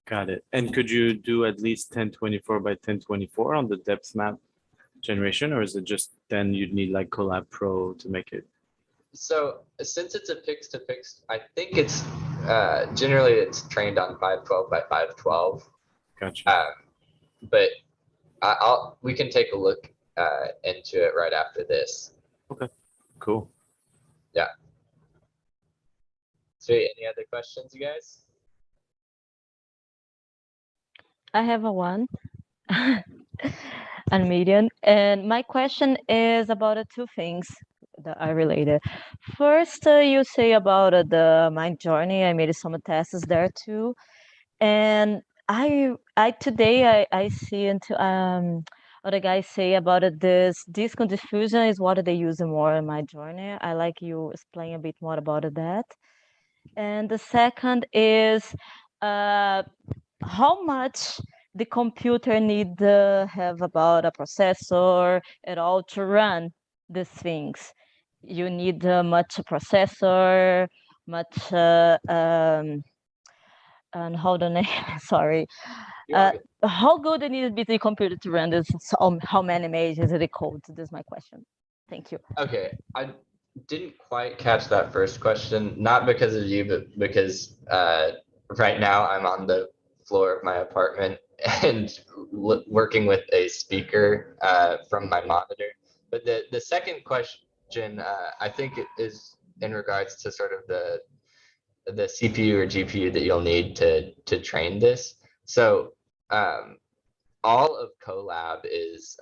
Got it. And could you do at least 1024 by 1024 on the depth map generation, or is it just then you'd need like Colab Pro to make it? So since it's a pix to pix, I think it's generally it's trained on 512 by 512. Gotcha. But we can take a look into it right after this. Okay, cool. Yeah. Sweet. Any other questions, you guys? I have a one. And median. And my question is about two things that are related. First, you say about the mind journey. I made some tests there too, and I today I see into other guys say about this disco diffusion is what they use more in my journey. I like you explain a bit more about that. And the second is how much the computer need to have about a processor at all to run these things. You need much processor, much and hold on, sorry. How good it needs to be the computer to run this? So, how many images it code? This is my question. Thank you. Okay, I didn't quite catch that first question, not because of you, but because right now I'm on the floor of my apartment and working with a speaker from my monitor. But the second question, I think it is in regards to sort of the CPU or GPU that you'll need to train this. So all of Colab is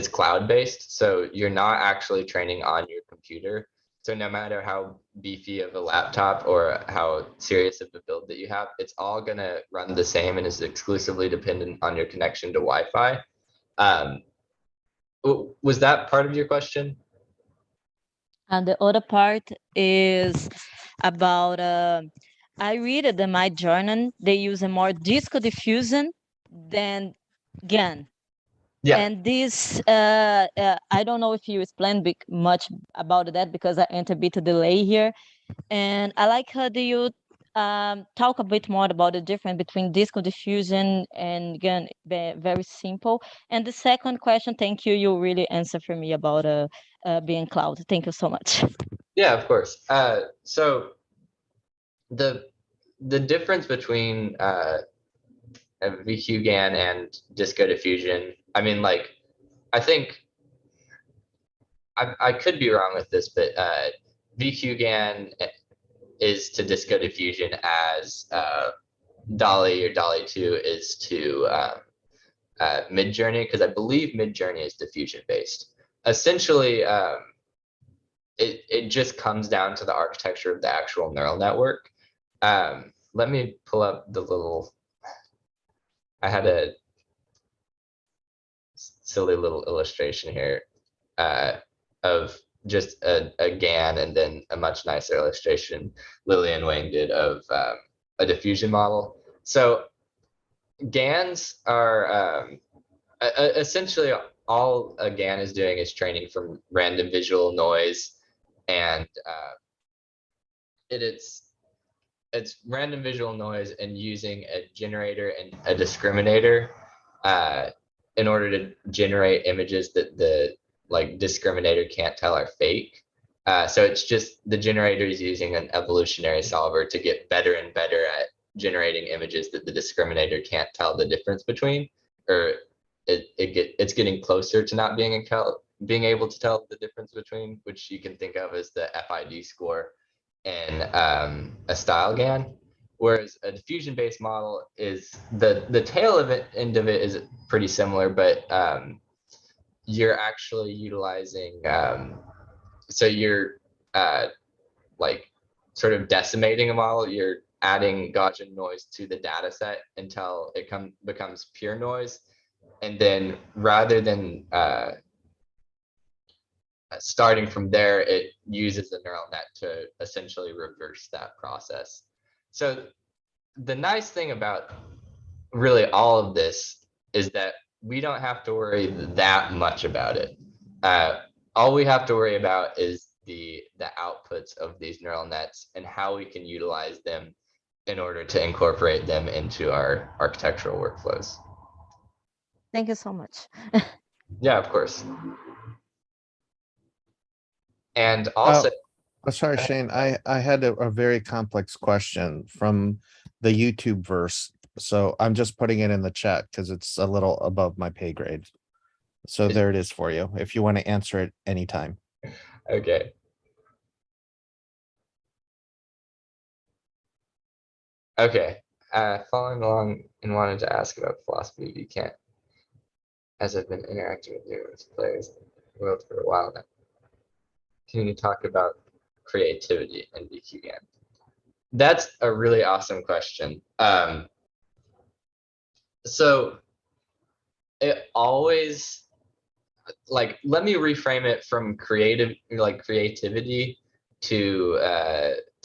cloud-based, so you're not actually training on your computer. So no matter how beefy of a laptop or how serious of a build that you have, it's all gonna run the same and is exclusively dependent on your connection to Wi-Fi. Was that part of your question? And the other part is about, I read that in my journal, they use a more disco diffusion than GAN. Yeah. And this, I don't know if you explained much about that because I entered a bit of delay here. And I like how do you talk a bit more about the difference between disco diffusion and GAN, very simple. And the second question, thank you, you really answered for me about being cloud. Thank you so much. Yeah, of course. So the difference between VQGAN and disco diffusion, I mean, like, I think I could be wrong with this, but VQGAN is to disco diffusion as Dolly or Dolly 2 is to Midjourney, because I believe Midjourney is diffusion based. Essentially, it just comes down to the architecture of the actual neural network. Let me pull up the little, I had a silly little illustration here of just a GAN and then a much nicer illustration Lillian Wang did of a diffusion model. So GANs are essentially all a GAN is doing is training from random visual noise, and it's random visual noise and using a generator and a discriminator in order to generate images that the discriminator can't tell are fake. So it's just the generator is using an evolutionary solver to get better and better at generating images that the discriminator can't tell the difference between, or it's getting closer to not being able to tell the difference between, which you can think of as the FID score in a style GAN. Whereas a diffusion-based model is the tail of it, end of it is pretty similar, but you're actually utilizing, so you're like sort of decimating a model. You're adding Gaussian noise to the data set until it becomes pure noise. And then rather than starting from there, it uses the neural net to essentially reverse that process. So the nice thing about really all of this is that we don't have to worry that much about it. All we have to worry about is the outputs of these neural nets and how we can utilize them in order to incorporate them into our architectural workflows. Thank you so much. Yeah, of course. And also, sorry, Shane, I had a very complex question from the YouTube verse. So I'm just putting it in the chat because it's a little above my pay grade. So there it is for you, if you want to answer it anytime. Okay. Okay. Following along and wanted to ask about philosophy, you can't, as I've been interacting with numerous players in the world for a while now. Can you talk about creativity in VQGAN? That's a really awesome question. So it always, like, let me reframe it from creativity to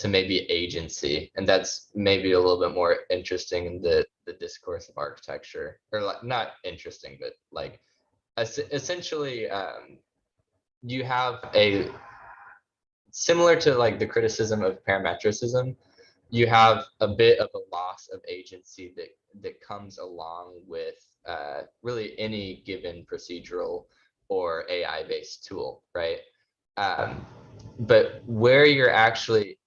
maybe agency, and that's maybe a little bit more interesting in the discourse of architecture, or like not interesting, but like essentially you have a similar to like the criticism of parametricism, you have a bit of a loss of agency that comes along with really any given procedural or AI-based tool, right? But where you're actually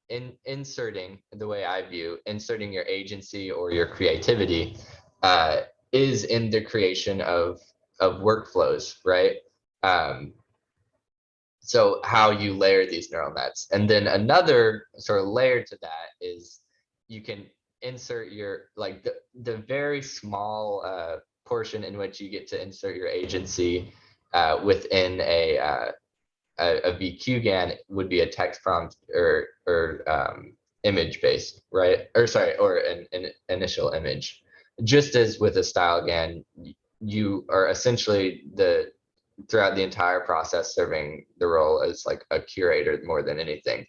inserting, the way I view, inserting your agency or your creativity is in the creation of workflows, right? So how you layer these neural nets. And then another sort of layer to that is you can insert your, like the very small portion in which you get to insert your agency within a VQGAN would be a text prompt or image based, right? Or sorry, or an initial image. Just as with a style GAN, you are essentially throughout the entire process serving the role as like a curator more than anything.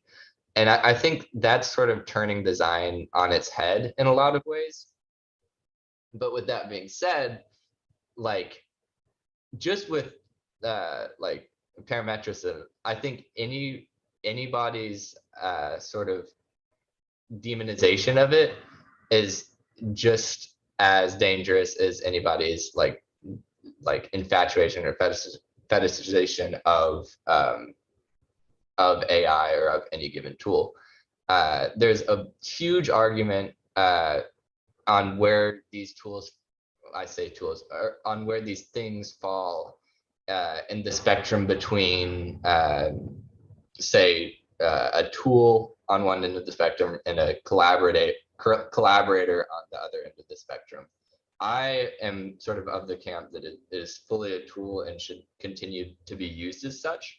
And I think that's sort of turning design on its head in a lot of ways. But with that being said, like just with like parametricism, I think anybody's sort of demonization of it is just as dangerous as anybody's like infatuation or fetishization of AI or of any given tool. There's a huge argument on where these tools, I say tools, on where these things fall in the spectrum between, say, a tool on one end of the spectrum and a collaborator on the other end of the spectrum. I am sort of the camp that it is fully a tool and should continue to be used as such.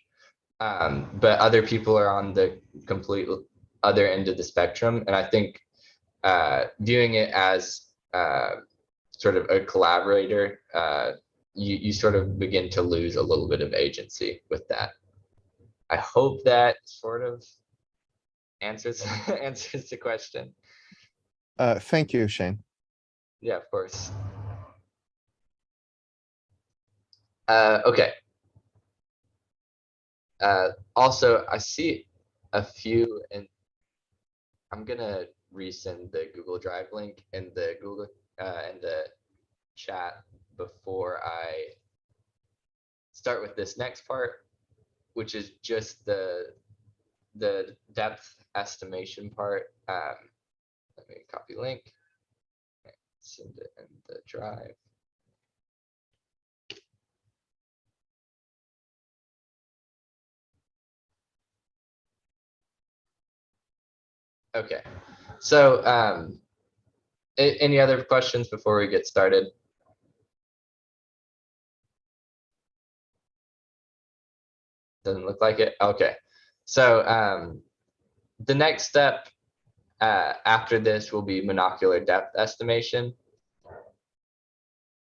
But other people are on the complete other end of the spectrum. And I think viewing it as sort of a collaborator, you sort of begin to lose a little bit of agency with that. I hope that sort of answers the question. Thank you, Shane. Yeah, of course. Okay. Also, I see a few, and I'm gonna resend the Google Drive link in the Google in the chat before I start with this next part, which is just the depth estimation part. Let me copy link. send it in the drive. Okay, so any other questions before we get started? Doesn't look like it. Okay, so the next step after this will be monocular depth estimation.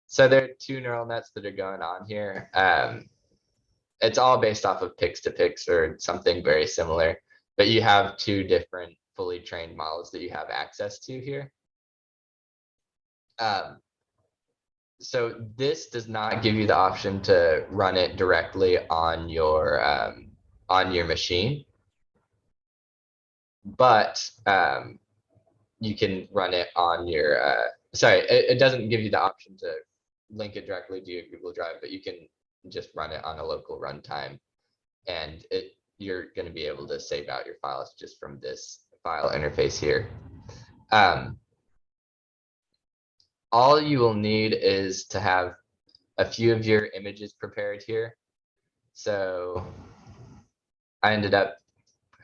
So there are two neural nets that are going on here. It's all based off of pix-to-pix or something very similar, but you have two different fully trained models that you have access to here. So this does not give you the option to run it directly on your machine, but you can run it on your, sorry, it doesn't give you the option to link it directly to your Google Drive, but you can just run it on a local runtime, and you're going to be able to save out your files just from this file interface here. All you will need is to have a few of your images prepared here. So I ended up,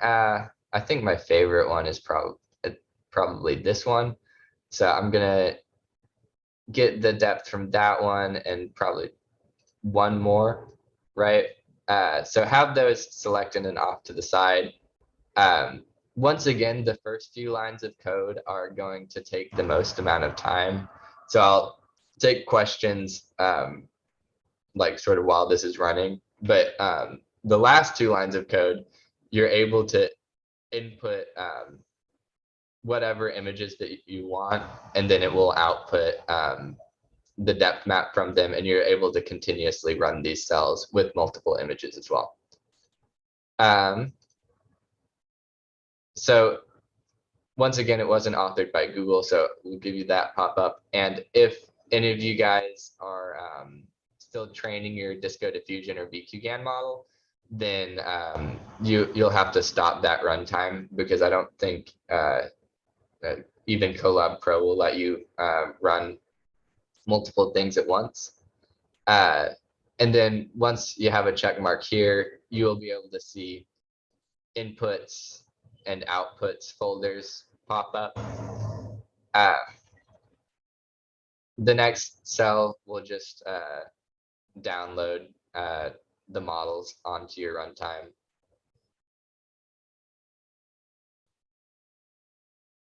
I think my favorite one is probably this one. So I'm gonna get the depth from that one and probably one more, right? So have those selected and off to the side. Once again, the first few lines of code are going to take the most amount of time. So I'll take questions like sort of while this is running, but the last two lines of code, you're able to input whatever images that you want, and then it will output the depth map from them, and you're able to continuously run these cells with multiple images as well. So once again, it wasn't authored by Google, so we'll give you that pop-up. And if any of you guys are still training your Disco Diffusion or VQGAN model, then you'll have to stop that runtime, because I don't think even Colab Pro will let you run multiple things at once. And then once you have a check mark here, you will be able to see inputs and outputs folders pop up. The next cell will just download the models onto your runtime.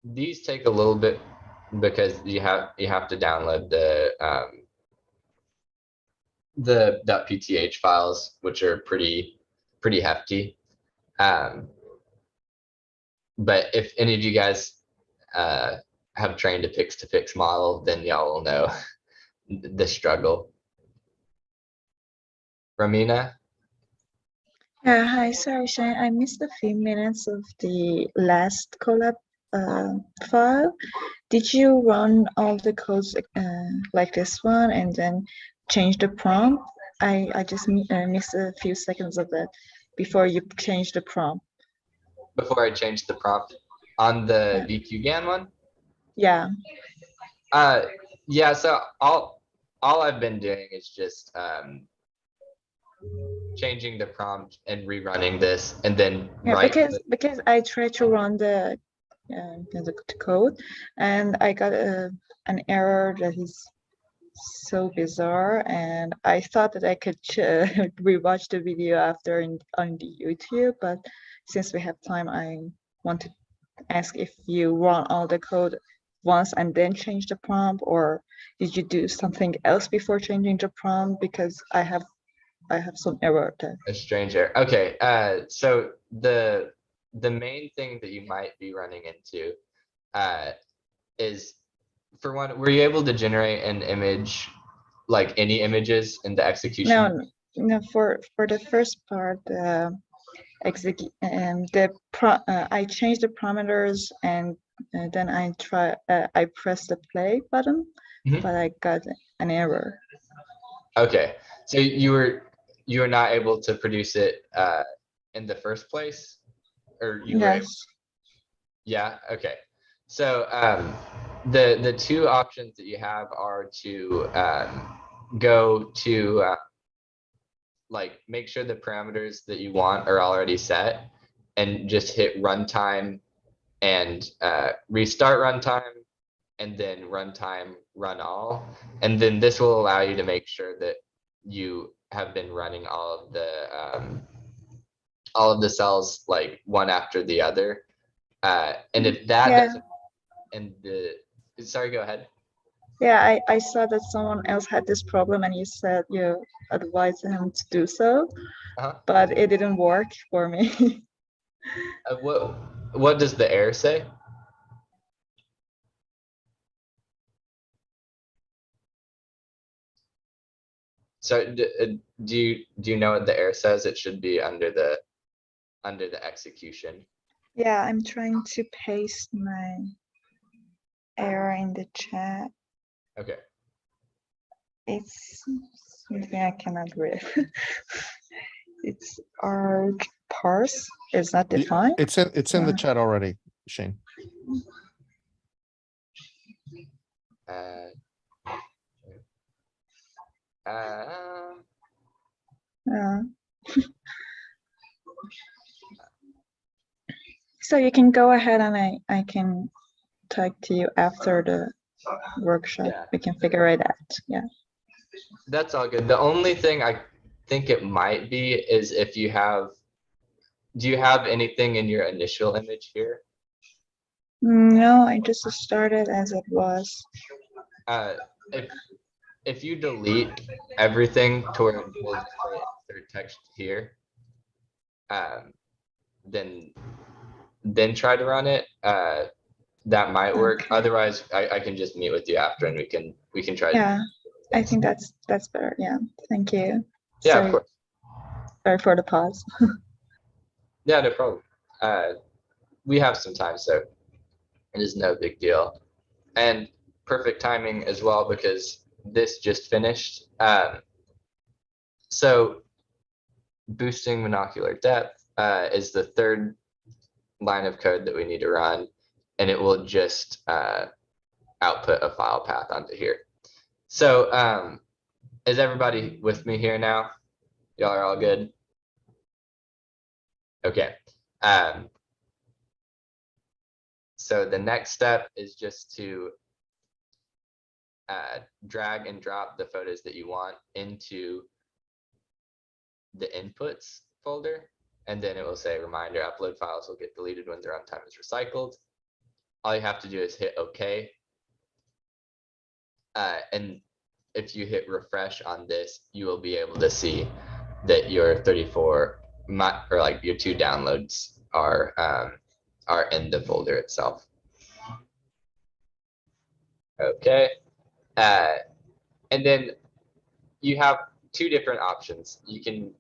These take a little bit because you have to download the .pth files, which are pretty hefty. But if any of you guys have trained a pix-to-pix model, then y'all will know the struggle. Ramina? Yeah, hi, sorry, Shane. I missed a few minutes of the last collab file. Did you run all the codes like this one and then change the prompt? I just missed a few seconds of that before you changed the prompt. Before I changed the prompt on the VQGAN one? Yeah. Yeah, so all I've been doing is just changing the prompt and rerunning this, and then because I tried to run the code, and I got an error that is so bizarre, and I thought that I could rewatch the video after on the YouTube, but since we have time, I want to ask if you run all the code once and then change the prompt, or did you do something else before changing the prompt? Because I have some error there. A strange error. Okay, so the main thing that you might be running into is, for one, were you able to generate an image, like any images in the execution? No. For the first part, I changed the parameters, and then I pressed the play button, but I got an error. Okay, so you were not able to produce it in the first place, or you were able? Yes. Yeah. Okay. So the two options that you have are to go to like make sure the parameters that you want are already set, and just hit runtime and restart runtime, and then runtime run all, and then this will allow you to make sure that you have been running all of the cells like one after the other. And if that doesn't, and sorry, go ahead. Yeah, I saw that someone else had this problem and you said you advised him to do so, but it didn't work for me. What does the error say? So do you know what the error says? It should be under the execution. Yeah, I'm trying to paste my error in the chat. Okay. It's something I cannot read. It's arg parse is not defined. It's in the chat already, Shane. So you can go ahead and I can talk to you after the workshop. Yeah. We can figure it out. Yeah. That's all good. The only thing I think it might be is if you have, do you have anything in your initial image here? No, I just started as it was. If you delete everything toward, we'll just say insert text here, then try to run it. That might work. Okay. Otherwise, I can just meet with you after and we can try. Yeah, I think that's better. Yeah, thank you. Yeah, sorry, of course. Sorry for the pause. Yeah, no problem. We have some time, so it is no big deal. And perfect timing as well, because this just finished. So boosting monocular depth is the third line of code that we need to run, and it will just output a file path onto here. So is everybody with me here now? Y'all are all good? Okay. So the next step is just to drag and drop the photos that you want into the inputs folder, and then it will say reminder upload files will get deleted when the runtime is recycled. All you have to do is hit OK. And if you hit refresh on this, you will be able to see that your 34 or like your 2 downloads are in the folder itself. Okay. And then you have 2 different options. You can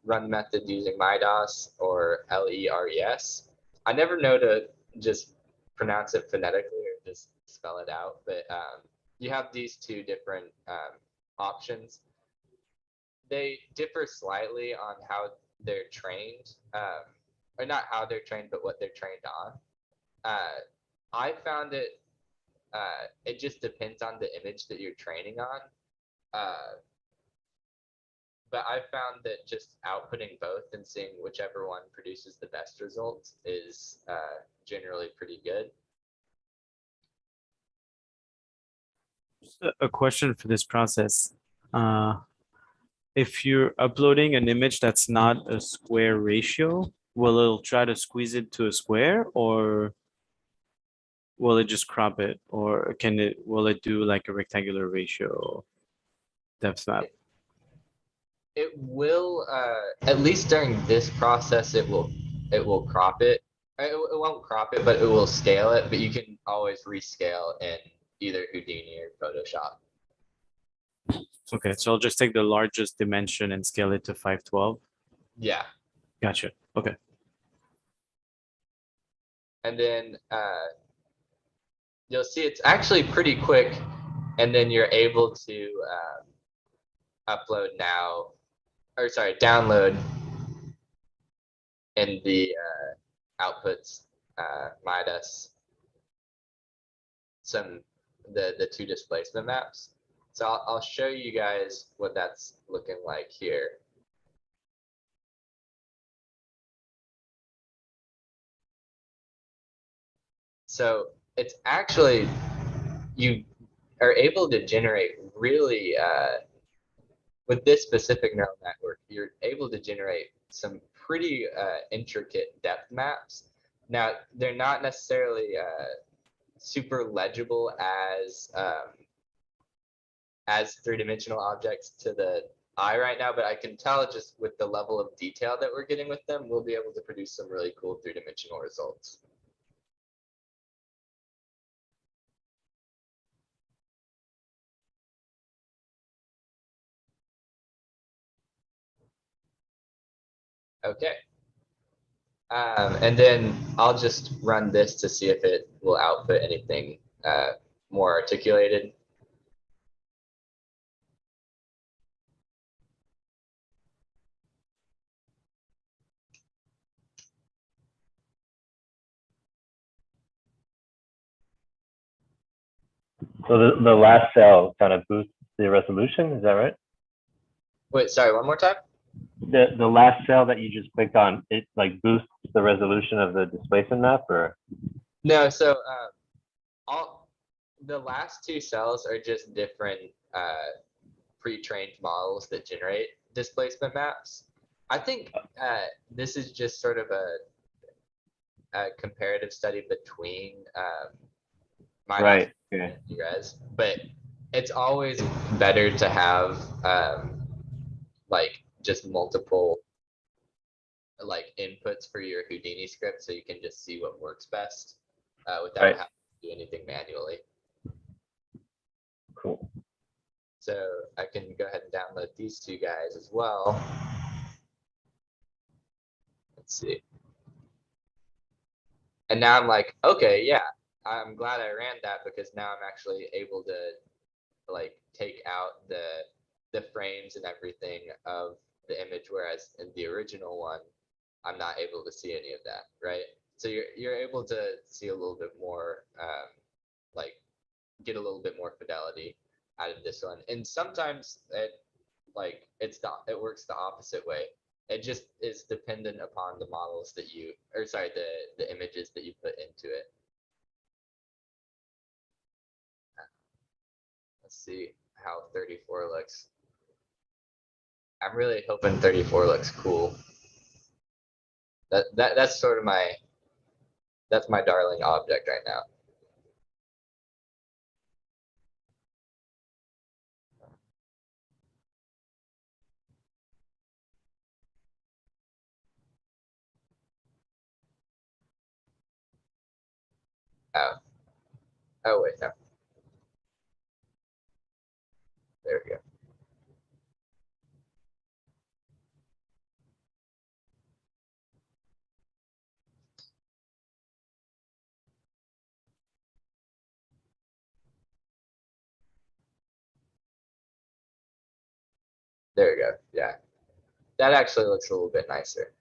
run the method using MyDOS or LERES. I never know to just pronounce it phonetically or just spell it out, but you have these 2 different options. They differ slightly on how they're trained, or not how they're trained, but what they're trained on. I found it just depends on the image that you're training on. But I found that just outputting both and seeing whichever one produces the best results is generally pretty good. Just a question for this process. If you're uploading an image that's not a square ratio, will it try to squeeze it to a square, or will it just crop it, or will it do like a rectangular ratio depth map? It will, at least during this process, it will crop it. It won't crop it, but it will scale it. But you can always rescale in either Houdini or Photoshop. Okay, so I'll just take the largest dimension and scale it to 512. Yeah. Gotcha. Okay. And then you'll see it's actually pretty quick, and then you're able to upload now, or sorry, download in the outputs MyDOS the two displacement maps. So I'll show you guys what that's looking like here. So it's actually, you are able to generate really, with this specific neural network, you're able to generate some pretty intricate depth maps. Now, they're not necessarily super legible as three-dimensional objects to the eye right now, but I can tell just with the level of detail that we're getting with them, we'll be able to produce some really cool three-dimensional results. Okay. And then I'll just run this to see if it will output anything more articulated. So the last cell kind of boosts the resolution, is that right? Wait, sorry, one more time? The last cell that you just clicked on, it like boosts the resolution of the displacement map, or? No, so the last two cells are just different pre-trained models that generate displacement maps. I think this is just sort of a comparative study between my right. Okay. you guys, but it's always better to have like just multiple like inputs for your Houdini script, so you can just see what works best without Right. having to do anything manually. Cool. So I can go ahead and download these two guys as well. Let's see. And now I'm like, okay, yeah, I'm glad I ran that, because now I'm actually able to like take out the frames and everything of the image, whereas in the original one, I'm not able to see any of that, right? So you're able to see a little bit more, like get a little bit more fidelity out of this one. And sometimes it works the opposite way. It just is dependent upon the models that you, or sorry, the images that you put into it. Let's see how 34 looks. I'm really hoping 34 looks cool. That's sort of that's my darling object right now. Oh wait, no. There we go. There we go. Yeah, that actually looks a little bit nicer.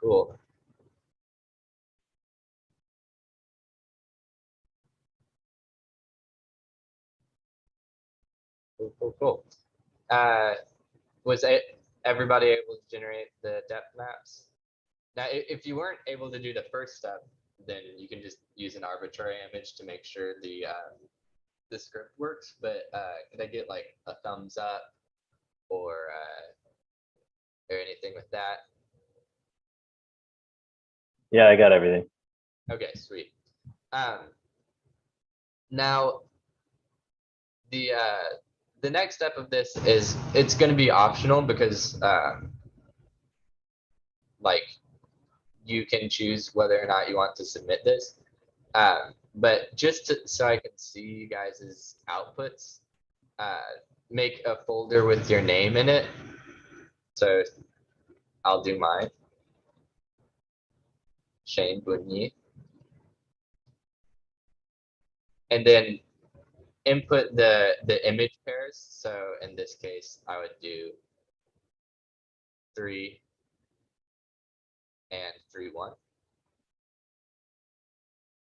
Cool. Cool. Was everybody able to generate the depth maps? Now, if you weren't able to do the first step, then you can just use an arbitrary image to make sure the script works. But could I get like a thumbs up or anything with that? Yeah, I got everything. Okay, sweet. Now, the next step of this is it's going to be optional, because like you can choose whether or not you want to submit this. But just so I can see you guys' outputs, make a folder with your name in it. So I'll do mine. Shane Boony. And then input the image pairs. So in this case, I would do 3 and 3, 1.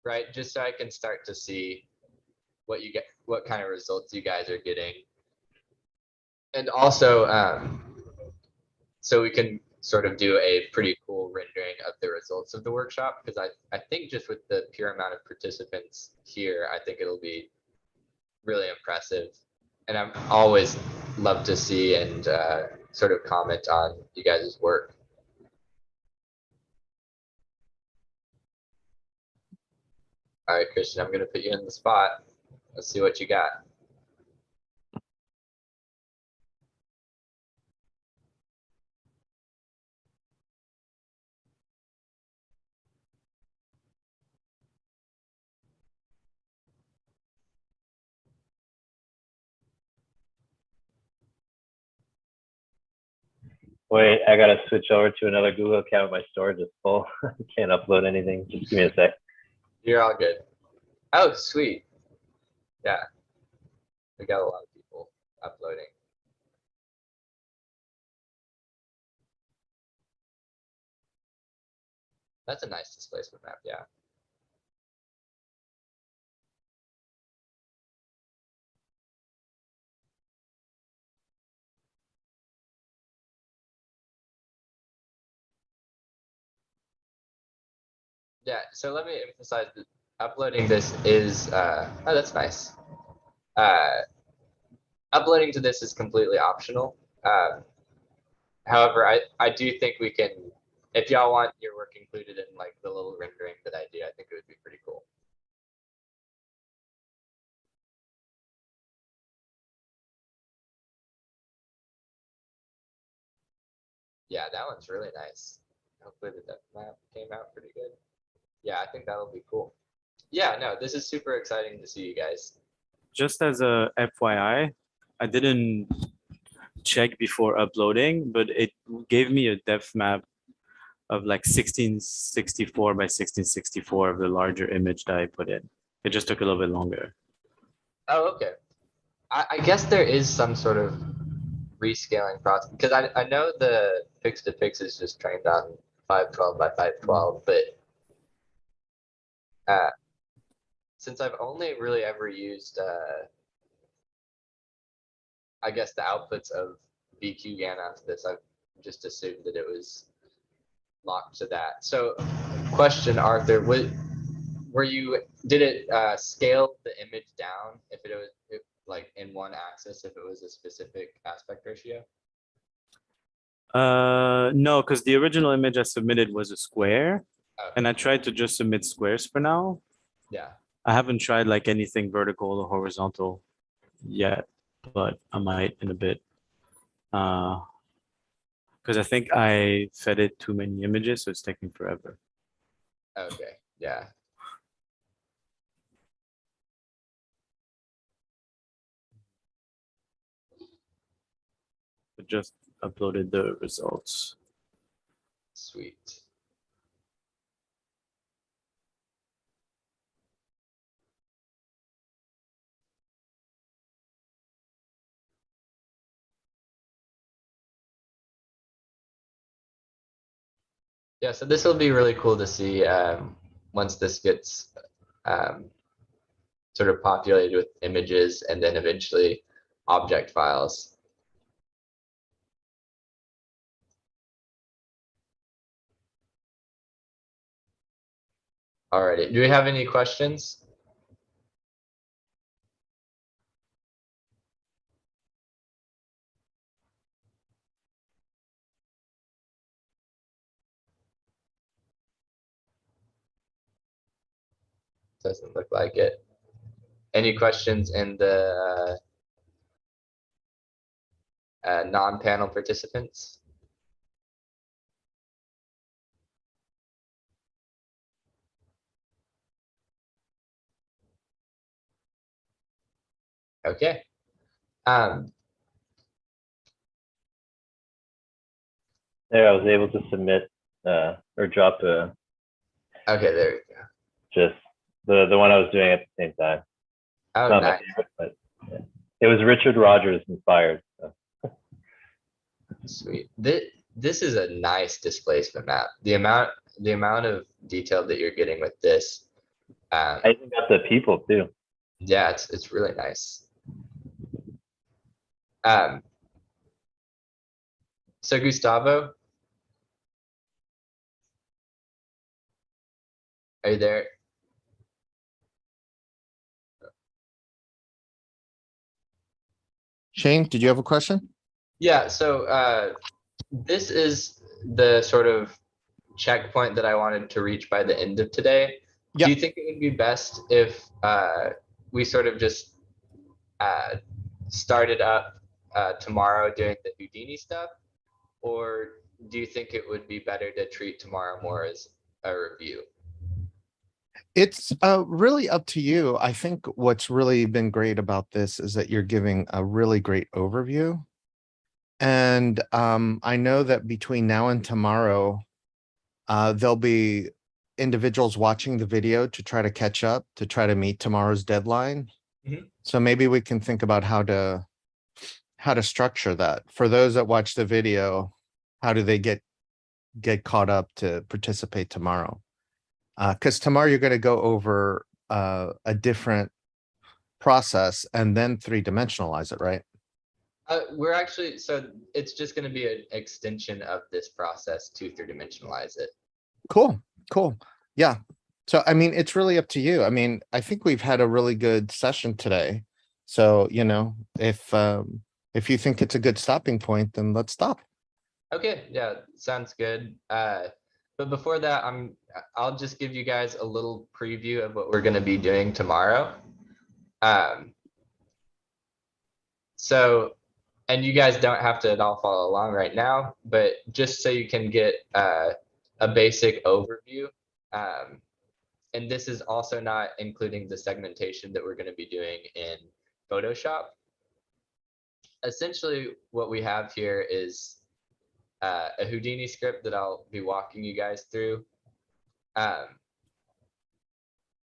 Right, just so I can start to see what you get, what kind of results you guys are getting. And also, so we can sort of do a pretty cool rendering of the results of the workshop, because I think just with the pure amount of participants here, I think it'll be really impressive. And I'm always love to see and sort of comment on you guys' work. All right, Christian, I'm going to put you in the spot. Let's see what you got. Wait, I gotta switch over to another Google account. My storage is full. I can't upload anything. Just give me a sec. You're all good. Oh, sweet. Yeah. We got a lot of people uploading. That's a nice displacement map, yeah. Yeah, so let me emphasize that uploading this is, oh, that's nice. Uploading to this is completely optional. However, I do think we can, if y'all want your work included in like the little rendering that I do, I think it would be pretty cool. Yeah, that one's really nice. Hopefully the depth map came out pretty good. Yeah, I think that'll be cool. Yeah, no, this is super exciting to see you guys. Just as a FYI, I didn't check before uploading, but it gave me a depth map of like 1664 by 1664 of the larger image that I put in. It just took a little bit longer. Oh, okay. I guess there is some sort of rescaling process, because I know the pix to pix is just trained on 512 by 512, but since I've only really ever used I guess the outputs of VQ-GAN after this, I've just assumed that it was locked to that. So question, Arthur, did it scale the image down if it was like in one axis, if it was a specific aspect ratio? No, because the original image I submitted was a square, Okay. and I tried to just submit squares for now. Yeah. I haven't tried like anything vertical or horizontal yet, but I might in a bit. Because I think I fed it too many images, so it's taking forever. Okay. Yeah. But just uploaded the results. Sweet. Yeah, so this will be really cool to see once this gets sort of populated with images and then eventually object files. Alrighty, do we have any questions? Doesn't look like it. Any questions in the non-panel participants? Okay. There, I was able to submit or drop okay, there you go. just the one I was doing at the same time. Oh, Not my nice. favorite, but yeah. It was Richard Rogers inspired. So. Sweet. This is a nice displacement map. The amount of detail that you're getting with this. I even got the people too. Yeah, it's really nice. So Gustavo, are you there? Shane, did you have a question? Yeah, so this is the sort of checkpoint that I wanted to reach by the end of today. Yeah. Do you think it would be best if we sort of just started up tomorrow doing the Houdini stuff? Or do you think it would be better to treat tomorrow more as a review? It's really up to you. I think what's really been great about this is that you're giving a really great overview. And I know that between now and tomorrow, there'll be individuals watching the video to try to catch up, to try to meet tomorrow's deadline. Mhm. So maybe we can think about how to structure that. For those that watch the video, how do they get caught up to participate tomorrow? Because tomorrow you're going to go over a different process and then three-dimensionalize it, right? We're actually, so it's just going to be an extension of this process to three-dimensionalize it. Cool. Yeah. So, I mean, it's really up to you. I mean, I think we've had a really good session today. So, you know, if you think it's a good stopping point, then let's stop. Okay, yeah, sounds good. But before that, I'll just give you guys a little preview of what we're going to be doing tomorrow. So, and you guys don't have to at all follow along right now, but just so you can get a basic overview. And this is also not including the segmentation that we're going to be doing in Photoshop. Essentially, what we have here is a Houdini script that I'll be walking you guys through.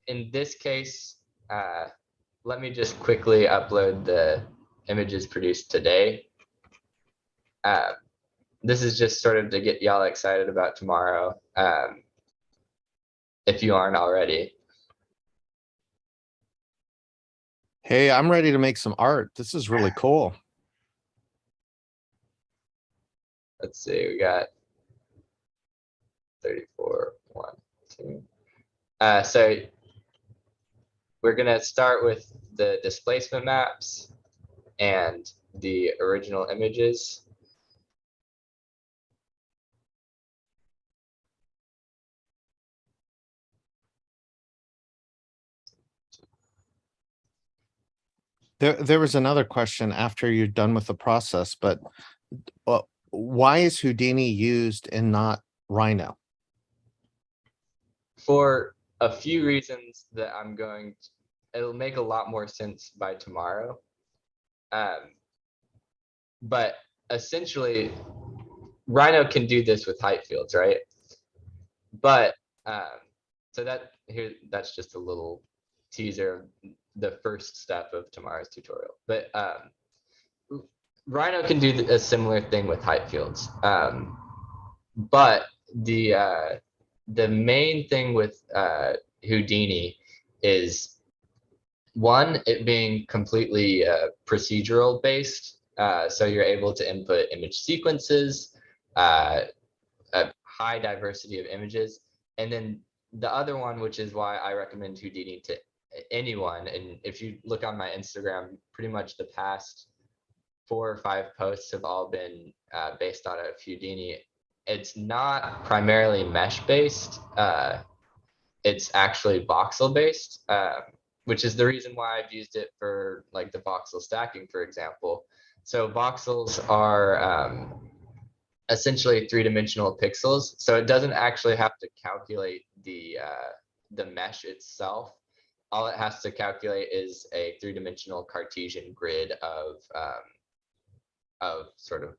In this case, let me just quickly upload the images produced today. This is just sort of to get y'all excited about tomorrow, if you aren't already. Hey, I'm ready to make some art. This is really cool. Let's see, we got 34, 1, 2. So we're gonna start with the displacement maps and the original images. There was another question after you're done with the process, but why is Houdini used and not Rhino? For a few reasons that it'll make a lot more sense by tomorrow. But essentially, Rhino can do this with height fields, right? But so that's just a little teaser of the first step of tomorrow's tutorial. But Rhino can do a similar thing with height fields. But the main thing with Houdini is, one, it being completely procedural based. So you're able to input image sequences, a high diversity of images. And then the other one, which is why I recommend Houdini to anyone, and if you look on my Instagram, pretty much the past 4 or 5 posts have all been based on a Houdini. It's not primarily mesh based. It's actually voxel based, which is the reason why I've used it for like the voxel stacking, for example. So voxels are essentially 3-dimensional pixels. So it doesn't actually have to calculate the mesh itself. All it has to calculate is a 3-dimensional Cartesian grid of sort of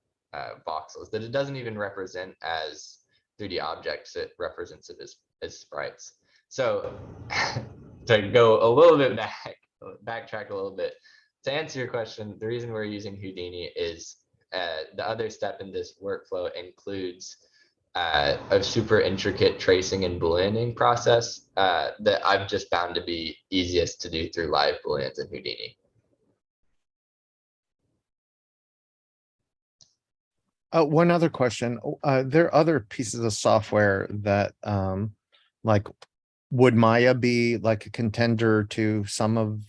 voxels that it doesn't even represent as 3D objects. It represents it as sprites. So to go a little bit back, backtrack a little bit. To answer your question, the reason we're using Houdini is the other step in this workflow includes a super intricate tracing and Booleaning process that I've just found to be easiest to do through live Booleans in Houdini. One other question. There are other pieces of software that, like, would Maya be like a contender to some of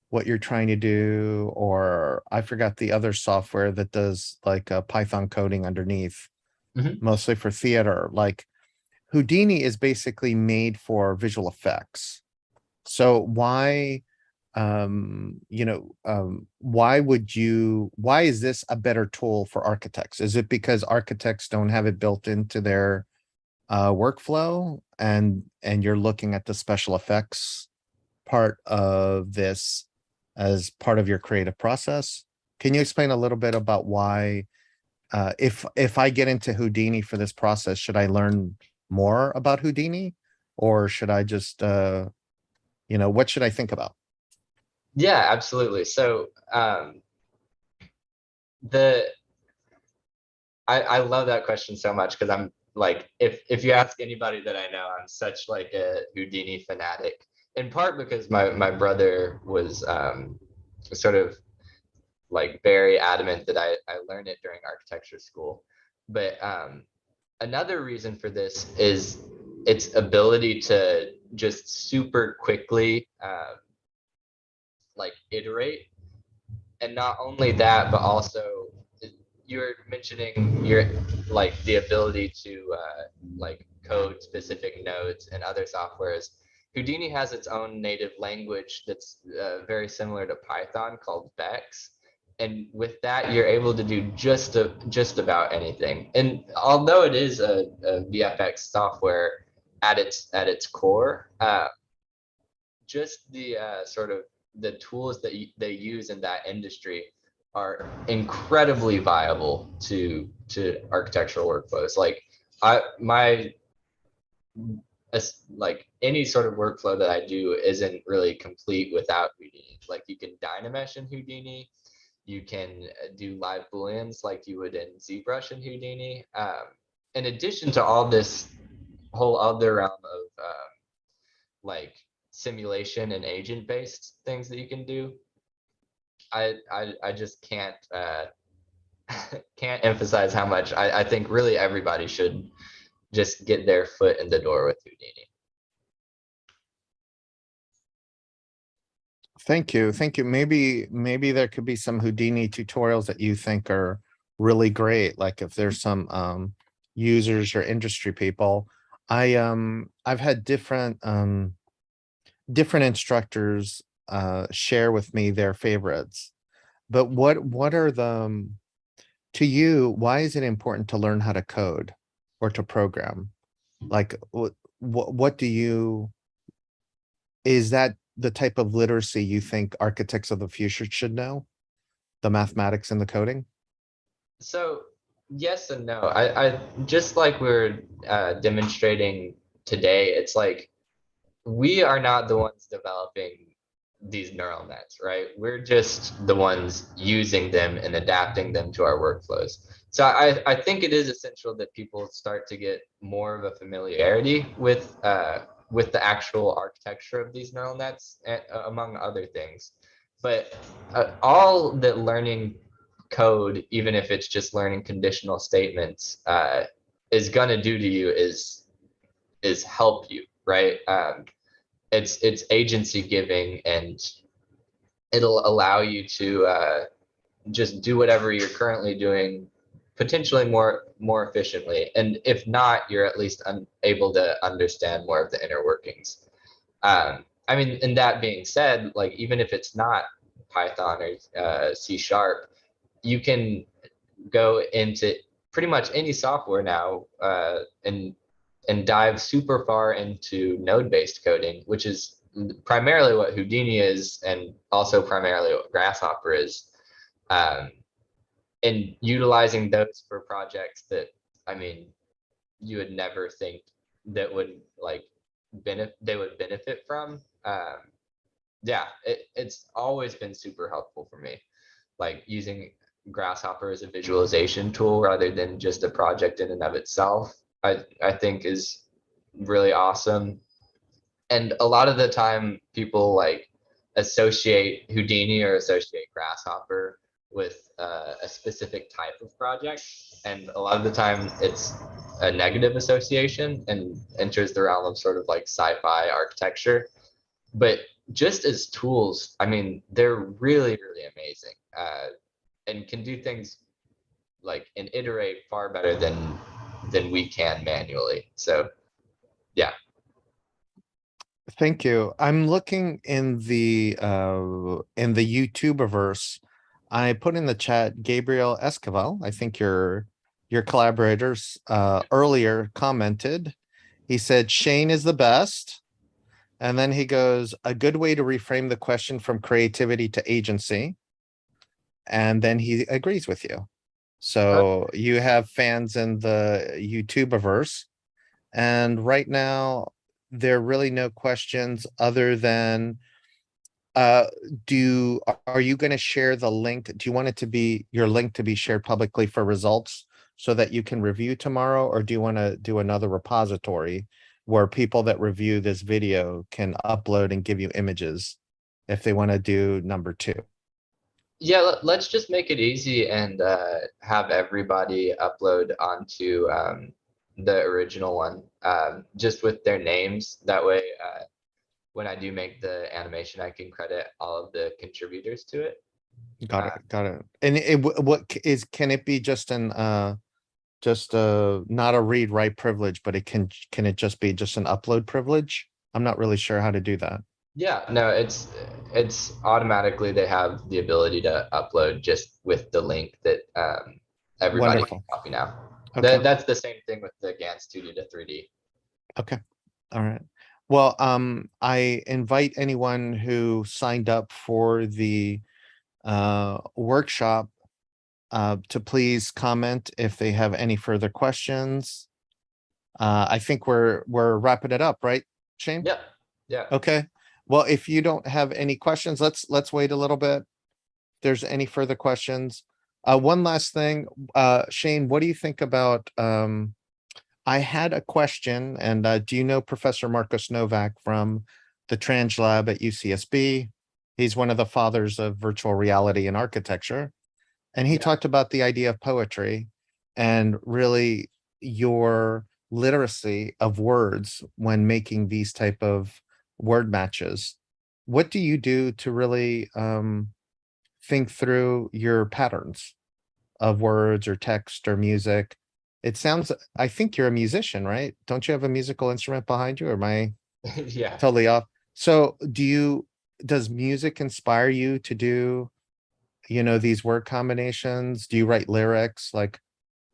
what you're trying to do? Or I forgot the other software that does like Python coding underneath, mostly for theater. Like Houdini is basically made for visual effects. So why, why is this a better tool for architects? Is it because architects don't have it built into their workflow, and you're looking at the special effects part of this as part of your creative process? Can you explain a little bit about why, if I get into Houdini for this process, should I learn more about Houdini, or should I just, what should I think about? Yeah, absolutely. So I love that question so much, because I'm like, if you ask anybody that I know, I'm such like a Houdini fanatic, in part because my brother was sort of like very adamant that I learned it during architecture school. But another reason for this is its ability to just super quickly like iterate. And not only that, but also you're mentioning your like the ability to like code specific nodes and other softwares. Houdini has its own native language that's very similar to Python called Vex. And with that, you're able to do just about anything. And although it is a VFX software at its core, just the sort of the tools that they use in that industry are incredibly viable to architectural workflows. Like like any sort of workflow that I do isn't really complete without Houdini. Like you can Dynamesh in Houdini, you can do live Booleans like you would in ZBrush in Houdini. In addition to all this whole other realm of like simulation and agent-based things that you can do, I just can't can't emphasize how much I think really everybody should just get their foot in the door with Houdini. Thank you. Maybe there could be some Houdini tutorials that you think are really great. Like if there's some users or industry people. I've had different instructors share with me their favorites. But what are the, to you, why is it important to learn how to code or to program? Like what do you, is that the type of literacy you think architects of the future should know? The mathematics and the coding? So yes and no. I just like we're demonstrating today, it's like we are not the ones developing these neural nets, right? We're just the ones using them and adapting them to our workflows. So I think it is essential that people start to get more of a familiarity with the actual architecture of these neural nets, among other things. But all that learning code, even if it's just learning conditional statements, is gonna do to you is help you, right? It's agency giving, and it'll allow you to just do whatever you're currently doing potentially more efficiently. And if not, you're at least able to understand more of the inner workings. I mean, and that being said, like even if it's not Python or C#, you can go into pretty much any software now and dive super far into node-based coding, which is primarily what Houdini is, and also primarily what Grasshopper is. And utilizing those for projects that, I mean, you would never think that would like they would benefit from. yeah, it's always been super helpful for me, like using Grasshopper as a visualization tool rather than just a project in and of itself. I think is really awesome. And a lot of the time people like associate Houdini or associate Grasshopper with a specific type of project. And a lot of the time it's a negative association and enters the realm of sort of like sci-fi architecture. But just as tools, I mean, they're really, really amazing and can do things like and iterate far better than we can manually. So yeah. Thank you. I'm looking in the YouTubeverse. I put in the chat Gabriel Esquivel. I think your collaborators earlier commented. He said Shane is the best. And then he goes, a good way to reframe the question from creativity to agency. And then he agrees with you. So you have fans in the YouTubeverse. And right now, there are really no questions other than are you going to share the link? Do you want it to be your link to be shared publicly for results so that you can review tomorrow? Or do you want to do another repository where people that review this video can upload and give you images if they want to do number 2? Yeah, let's just make it easy and have everybody upload onto the original one, just with their names. That way, when I do make the animation, I can credit all of the contributors to it. Got it. And can it be just an not a read write privilege, but can it just be just an upload privilege? I'm not really sure how to do that. Yeah, no, it's automatically they have the ability to upload just with the link that everybody Wonderful. can copy now. Okay. That's the same thing with the GANS 2D to 3D. Okay. All right. Well, I invite anyone who signed up for the workshop to please comment if they have any further questions. I think we're wrapping it up, right, Shane? Yep. Yeah. Okay. Well, if you don't have any questions, let's wait a little bit. If there's any further questions. One last thing, Shane, what do you think about I had a question, and do you know Professor Marcos Novak from the Trans Lab at UCSB? He's one of the fathers of virtual reality and architecture. And he talked about the idea of poetry and really your literacy of words when making these type of word matches. What do you do to really think through your patterns of words or text or music? It sounds, I think you're a musician, right? Don't you have a musical instrument behind you, or am I Yeah. totally off? So does music inspire you to do, these word combinations? Do you write lyrics? Like,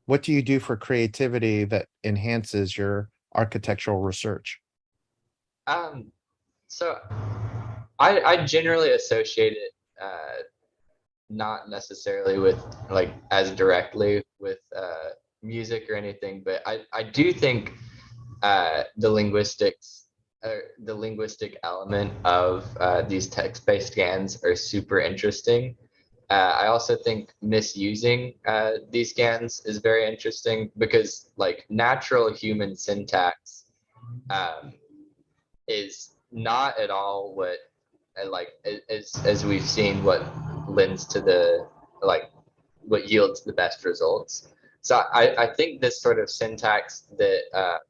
what do you do for creativity that enhances your architectural research? So I generally associate it not necessarily with like as directly with music or anything, but I do think the linguistic element of these text-based GANs are super interesting. I also think misusing these GANs is very interesting because like natural human syntax is not at all what like as we've seen what lends to the like what yields the best results. So I think this sort of syntax that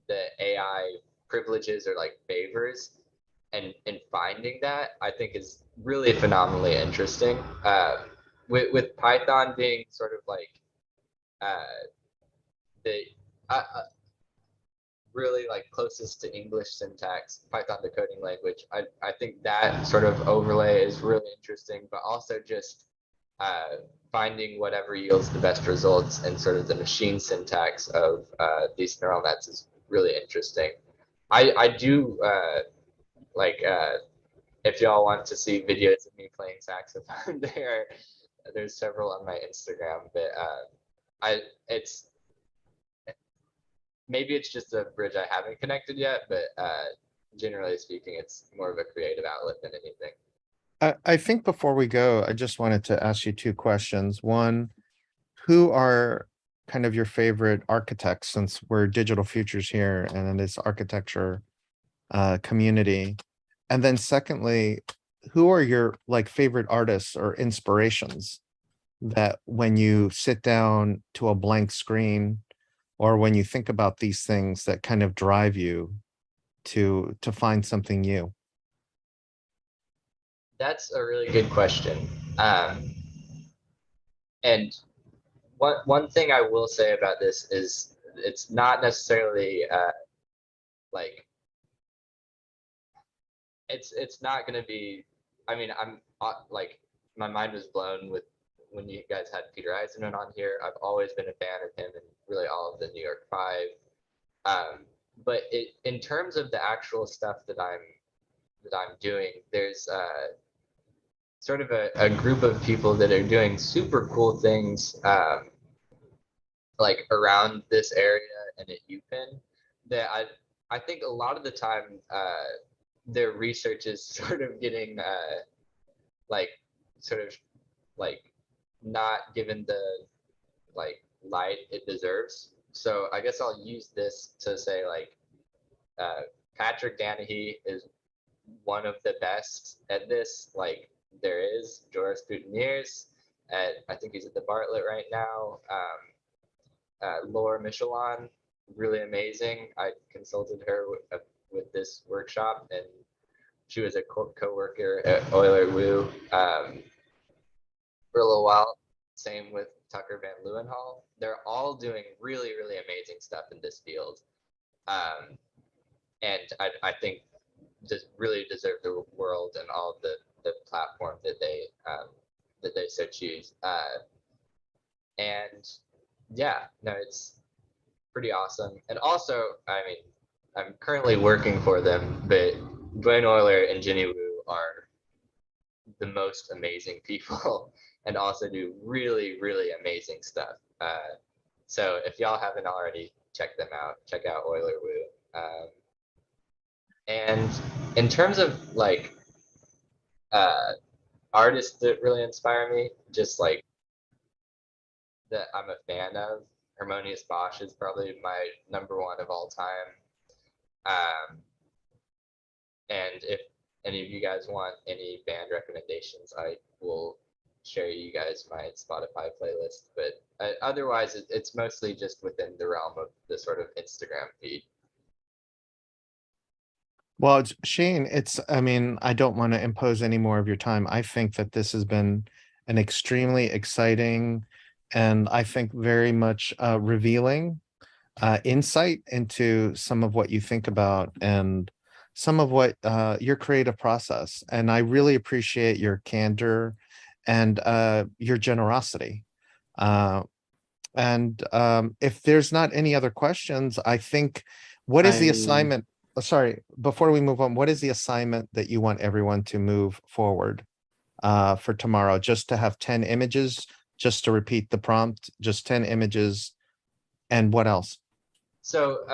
the AI privileges or like favors and finding that I think is really phenomenally interesting. With Python being sort of like the really like closest to English syntax, Python decoding language. I think that sort of overlay is really interesting, but also just finding whatever yields the best results and sort of the machine syntax of these neural nets is really interesting. I do like if y'all want to see videos of me playing saxophone, there's several on my Instagram, but maybe it's just a bridge I haven't connected yet, but generally speaking, it's more of a creative outlet than anything. I think before we go, I just wanted to ask you two questions. One, who are kind of your favorite architects, since we're Digital Futures here and in this architecture community? And then secondly, who are your like favorite artists or inspirations that when you sit down to a blank screen or when you think about these things that kind of drive you to find something new? That's a really good question. And one thing I will say about this is it's not necessarily like it's not going to be. I mean, I'm like my mind was blown with when you guys had Peter Eisenman on here. I've always been a fan of him and really all of the New York Five. But in terms of the actual stuff that I'm doing, there's sort of a group of people that are doing super cool things like around this area and at UPenn that I think a lot of the time their research is sort of getting like sort of like not given the like light it deserves. So I guess I'll use this to say like Patrick Danahy is one of the best at this. Like there is Joris Boutonniers I think he's at the Bartlett right now. Laura Michelon, really amazing. I consulted her with this workshop, and she was a co-worker at Euler Wu for a little while. Same with Tucker Van Leeuwenhall. They're all doing really, really amazing stuff in this field. And I think just really deserve the world and all the platform that they so choose. And yeah, no, it's pretty awesome. And also, I mean, I'm currently working for them, but Dwayne Euler and Jenny Wu are the most amazing people and also do really, really amazing stuff. So if y'all haven't already checked them out, check out Euler Wu. And in terms of like artists that really inspire me, just like that I'm a fan of, Harmonious Bosch is probably my #1 of all time. And if any of you guys want any band recommendations, I will share you guys my Spotify playlist. But otherwise, it's mostly just within the realm of the sort of Instagram feed. Well, Shane, I mean, I don't want to impose any more of your time. I think that this has been an extremely exciting and I think very much revealing insight into some of what you think about and some of what your creative process. And I really appreciate your candor and your generosity. And if there's not any other questions, I think, what is the assignment? Sorry, before we move on, what is the assignment that you want everyone to move forward for tomorrow? Just to have 10 images, just to repeat the prompt, just 10 images, and what else? So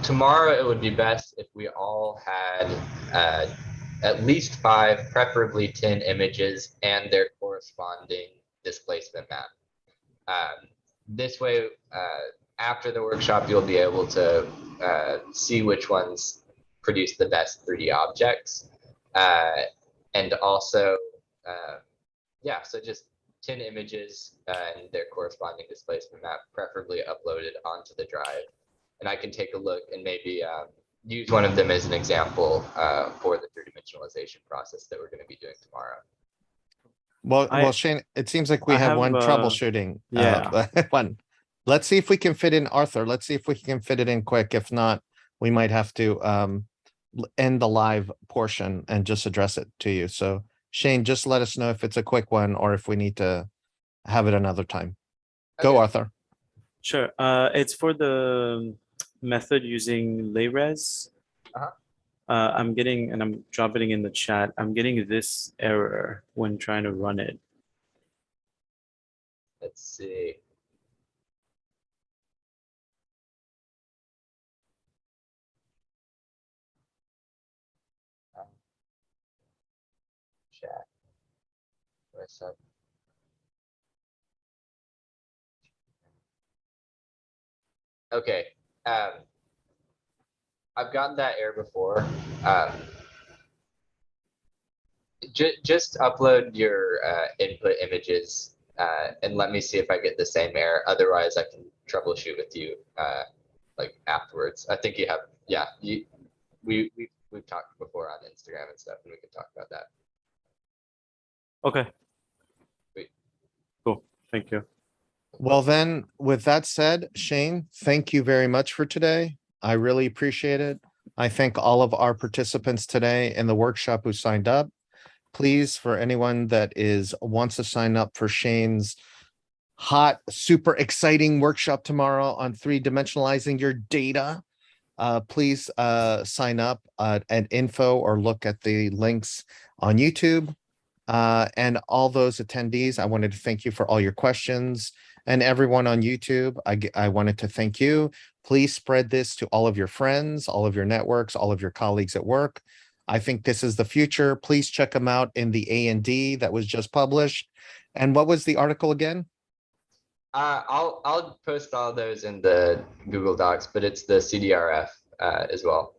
tomorrow it would be best if we all had at least 5, preferably 10 images and their corresponding displacement map. This way, after the workshop, you'll be able to see which ones produce the best 3D objects. And also, yeah, so just 10 images and their corresponding displacement map, preferably uploaded onto the drive. And I can take a look and maybe use one of them as an example for the 3-dimensionalization process that we're going to be doing tomorrow. Well, Shane, it seems like we have one troubleshooting. Yeah. One. Let's see if we can fit in Arthur. Let's see if we can fit it in quick. If not, we might have to end the live portion and just address it to you. So Shane, just let us know if it's a quick one or if we need to have it another time. Go, Okay. Arthur. Sure. It's for the method using layres. I'm getting, and I'm dropping it in the chat, I'm getting this error when trying to run it. Let's see. I said. Okay. I've gotten that error before. Just upload your input images and let me see if I get the same error. Otherwise, I can troubleshoot with you like afterwards. I think you have, yeah. We've talked before on Instagram and stuff, and we can talk about that. Okay. Sweet. Cool. Thank you. Well, then, with that said, Shane, thank you very much for today. I really appreciate it. I thank all of our participants today in the workshop who signed up. Please, for anyone that wants to sign up for Shane's hot, super exciting workshop tomorrow on three-dimensionalizing your data, please sign up at info or look at the links on YouTube. And all those attendees, I wanted to thank you for all your questions. And everyone on YouTube, I wanted to thank you. Please spread this to all of your friends, all of your networks, all of your colleagues at work. I think this is the future. Please check them out in the A&D that was just published. And what was the article again? I'll post all those in the Google Docs, but it's the CDRF as well.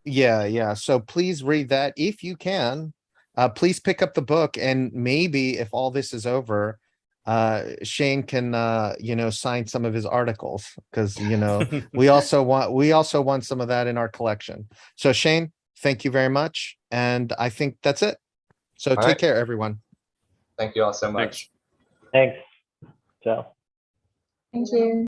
Yeah. So please read that if you can. Please pick up the book, and maybe if all this is over, Shane can sign some of his articles, because we also want some of that in our collection. So Shane, thank you very much, and I think that's it. So All take right. care, everyone. Thank you all so much. Thanks. Ciao. Thank you.